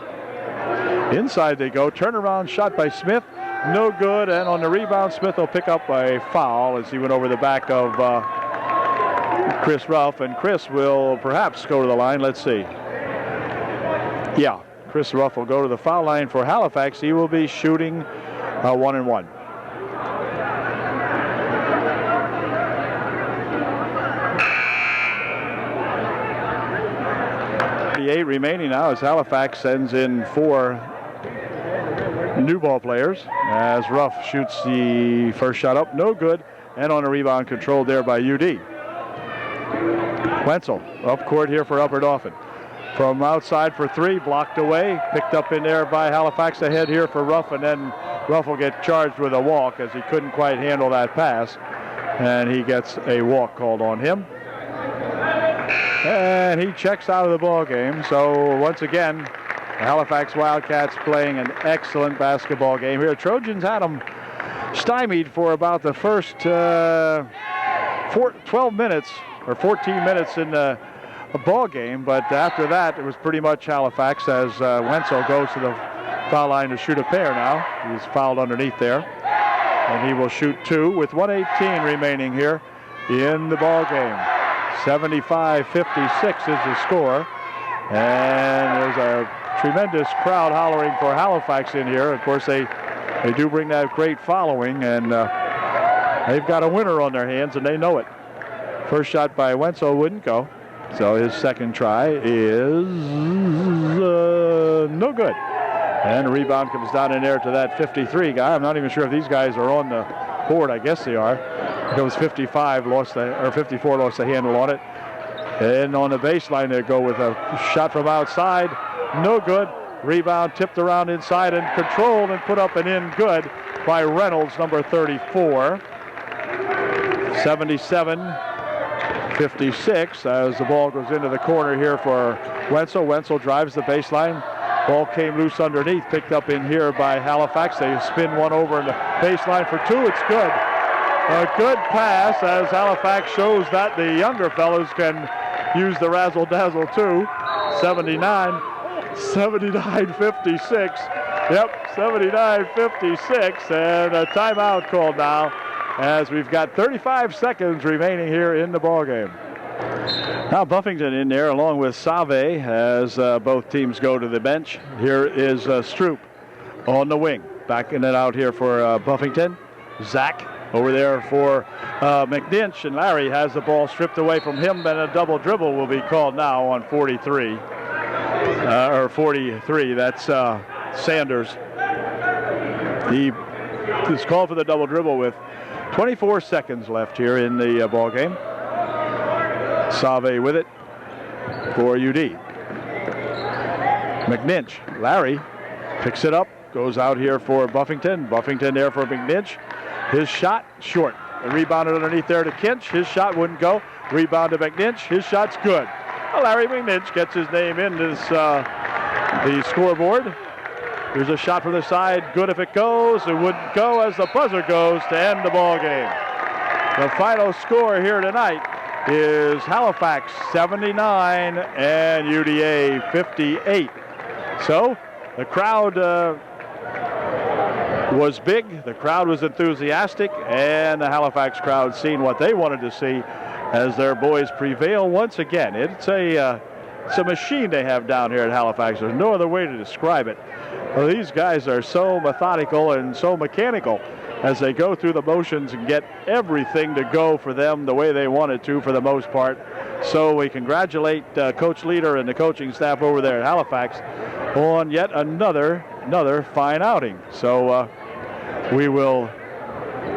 Inside they go. Turnaround shot by Smith. No good. And on the rebound, Smith will pick up a foul as he went over the back of Chris Ruff. And Chris will perhaps go to the line. Let's see. Yeah. Chris Ruff will go to the foul line for Halifax. He will be shooting 1-1. .8 remaining now as Halifax sends in 4 new ball players as Ruff shoots the first shot up. No good. And on a rebound controlled there by UD. Wenzel up court here for Upper Dauphin. From outside for 3, blocked away, picked up in there by Halifax. Ahead here for Ruff, and then Ruff will get charged with a walk as he couldn't quite handle that pass. And he gets a walk called on him. And he checks out of the ball game. So once again, the Halifax Wildcats playing an excellent basketball game here. Trojans had them stymied for about the first 12 minutes or 14 minutes in the ball game, but after that it was pretty much Halifax as Wenzel goes to the foul line to shoot a pair now. He's fouled underneath there. And he will shoot 2 with 1:18 remaining here in the ball game. 75-56 is the score. And there's a tremendous crowd hollering for Halifax in here. Of course, they do bring that great following, and they've got a winner on their hands, and they know it. First shot by Wenzel wouldn't go. So his second try is no good. And the rebound comes down in there to that 53 guy. I'm not even sure if these guys are on the board. I guess they are. It was 55, 54 lost the handle on it. And on the baseline, they go with a shot from outside. No good. Rebound tipped around inside and controlled and put up and in good by Reynolds, number 34. 77-56 as the ball goes into the corner here for Wenzel. Wenzel drives the baseline. Ball came loose underneath, picked up in here by Halifax. They spin one over in the baseline for 2. It's good. A good pass as Halifax shows that the younger fellows can use the razzle-dazzle too. 79-56. Yep, 79-56. And a timeout called now as we've got 35 seconds remaining here in the ballgame. Now Buffington in there along with Save as both teams go to the bench. Here is Stroop on the wing. Backing it out here for Buffington. Zach over there for McNinch, and Larry has the ball stripped away from him, and a double dribble will be called now on 43. Or 43, that's Sanders. He is called for the double dribble with 24 seconds left here in the ball game. Save with it for UD. McNinch, Larry picks it up, goes out here for Buffington. Buffington there for McNinch. His shot short. Rebounded underneath there to Kinch. His shot wouldn't go. Rebound to McNinch. His shot's good. Well, Larry McNinch gets his name in this the scoreboard. Here's a shot from the side. Good if it goes. It wouldn't go as the buzzer goes to end the ball game. The final score here tonight is Halifax 79 and UDA 58. So the crowd was big. The crowd was enthusiastic, and the Halifax crowd seen what they wanted to see as their boys prevail once again. It's a machine they have down here at Halifax. There's no other way to describe it. Well, these guys are so methodical and so mechanical as they go through the motions and get everything to go for them the way they want it to for the most part. So we congratulate Coach Leader and the coaching staff over there at Halifax on yet another fine outing. So we will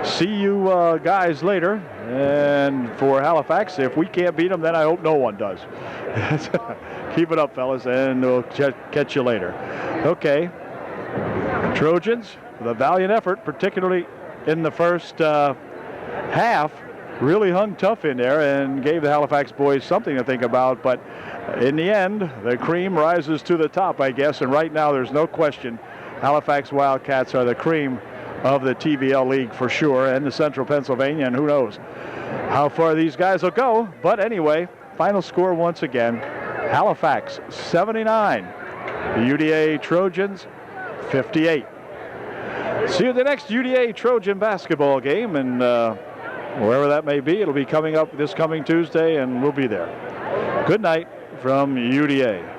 see you guys later. And for Halifax, if we can't beat them, then I hope no one does. Keep it up, fellas, and we'll catch you later. Okay. Trojans, with a valiant effort, particularly in the first half, really hung tough in there and gave the Halifax boys something to think about. But in the end, the cream rises to the top, I guess. And right now, there's no question Halifax Wildcats are the cream of the TVL League for sure, and the Central Pennsylvania, and who knows how far these guys will go. But anyway, final score once again, Halifax 79, the UDA Trojans 58. See you at the next UDA Trojan basketball game, and wherever that may be, it'll be coming up this coming Tuesday, and we'll be there. Good night from UDA.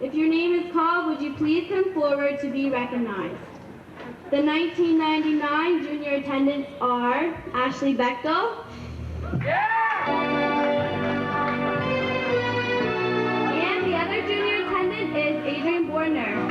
If your name is called, would you please come forward to be recognized? The 1999 junior attendants are Ashley Bechtel. And the other junior attendant is Adrian Borner.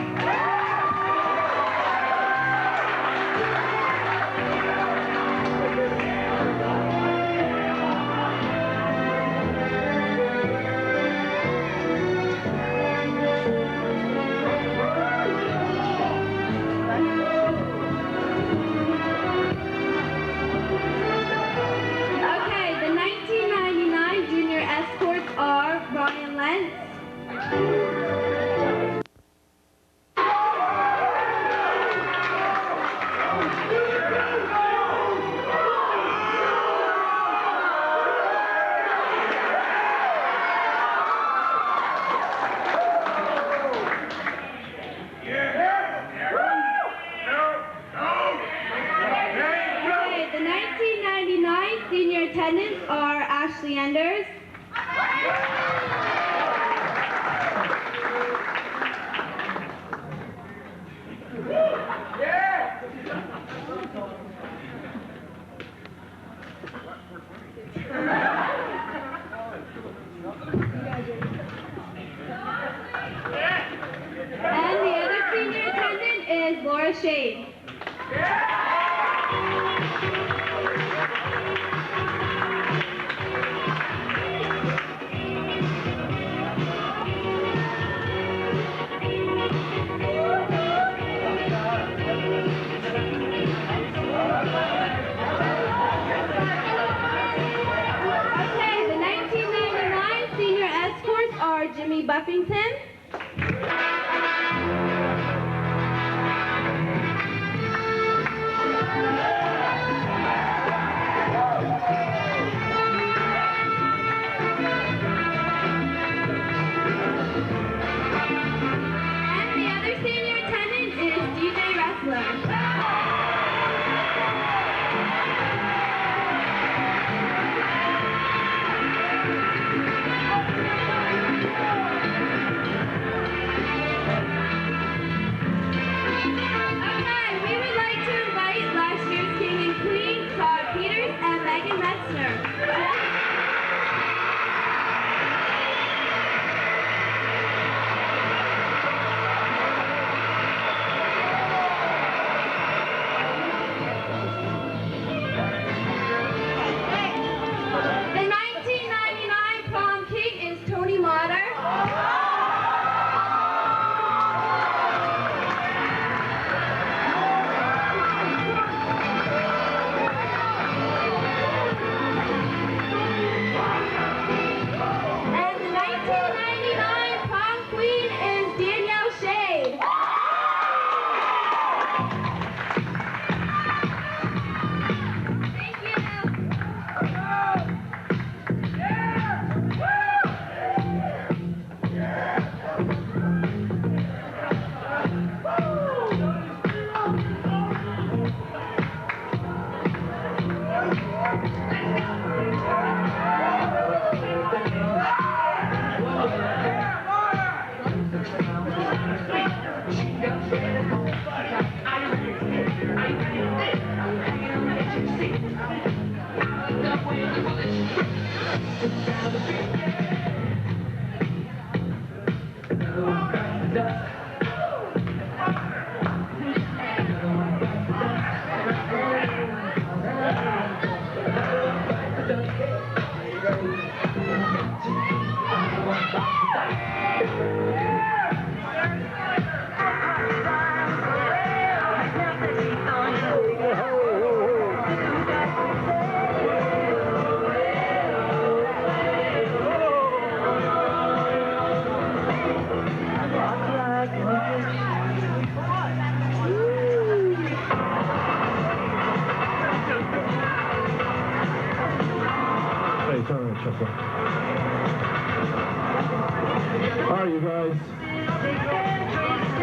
right, you guys.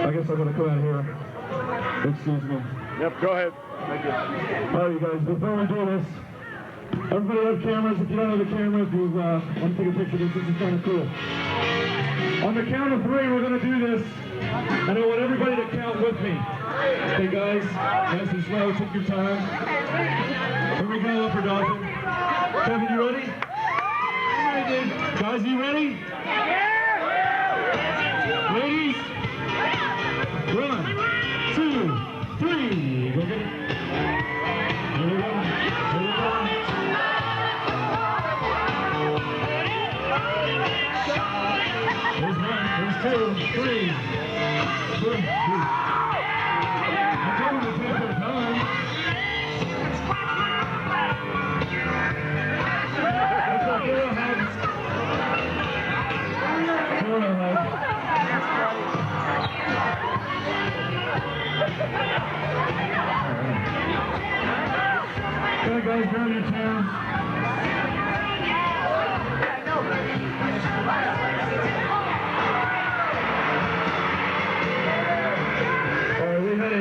I guess I'm going to come out here. Excuse me. Yep, go ahead. Thank you. All right, you guys, before we do this, everybody have cameras. If you don't have the cameras, we want to take a picture of this. This is kind of cool. On the count of 3, we're going to do this. And I want everybody to count with me. Okay, guys, nice and slow. Take your time. Here we go, Upper Dauphin. Kevin, you ready? I'm ready, dude. Guys, you ready? Ladies, 1, 2, 3. Go get it. Here we go. Here we go. There's 1, there's 2, 3. I'm telling you, take your time. Let's go, give her a hug. Give her a hug. Okay, guys, grab your chairs. We had a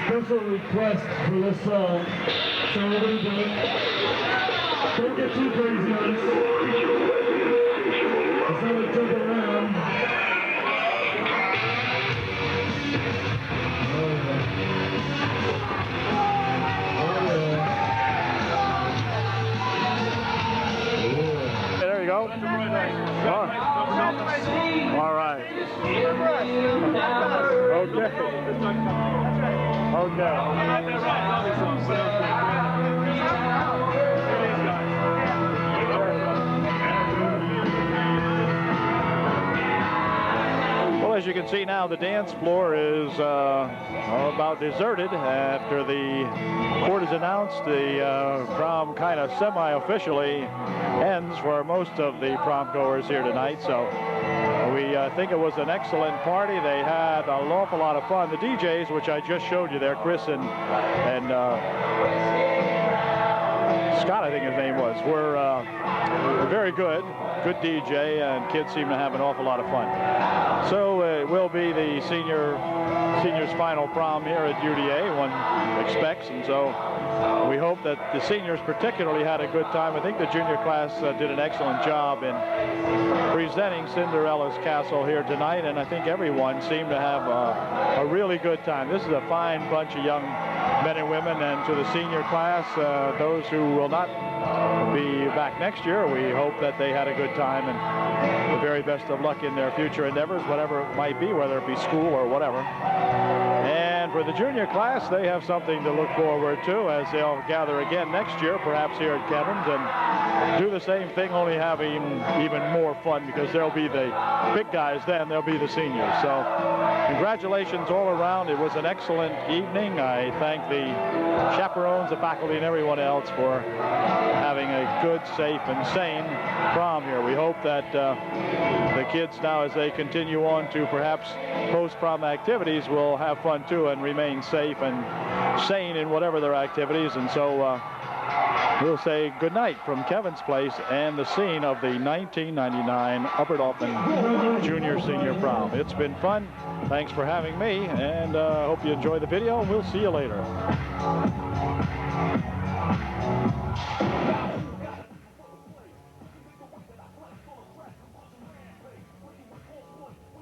special request for this song, so we're going to do it. Don't get too crazy on it. It's not going to jump around. There you go. All right. Okay. Well, as you can see now, the dance floor is about deserted after the court has announced the prom kind of semi-officially ends for most of the prom goers here tonight. So we think it was an excellent party. They had an awful lot of fun. The DJs, which I just showed you there, Chris and Scott, I think his name was, were very good DJ, and kids seem to have an awful lot of fun. So it will be the seniors' final prom here at UDA, one expects, and so we hope that the seniors particularly had a good time. I think the junior class did an excellent job in presenting Cinderella's Castle here tonight, and I think everyone seemed to have a really good time. This is a fine bunch of young men and women, and to the senior class, those who will not be back next year, we hope that they had a good time and the very best of luck in their future endeavors, whatever it might be, whether it be school or whatever. And for the junior class, they have something to look forward to as they'll gather again next year, perhaps here at Kevin's, and do the same thing, only having even more fun, because there'll be the big guys then, there'll be the seniors. So congratulations all around. It was an excellent evening. I thank the chaperones, the faculty, and everyone else for having a good, safe, and sane prom here. We hope that the kids now, as they continue on to perhaps post-prom activities, will have fun too and remain safe and sane in whatever their activities. And so we'll say good night from Kevin's Place and the scene of the 1999 Upper Dauphin Junior Senior Prom. It's been fun. Thanks for having me, and hope you enjoy the video. We'll see you later.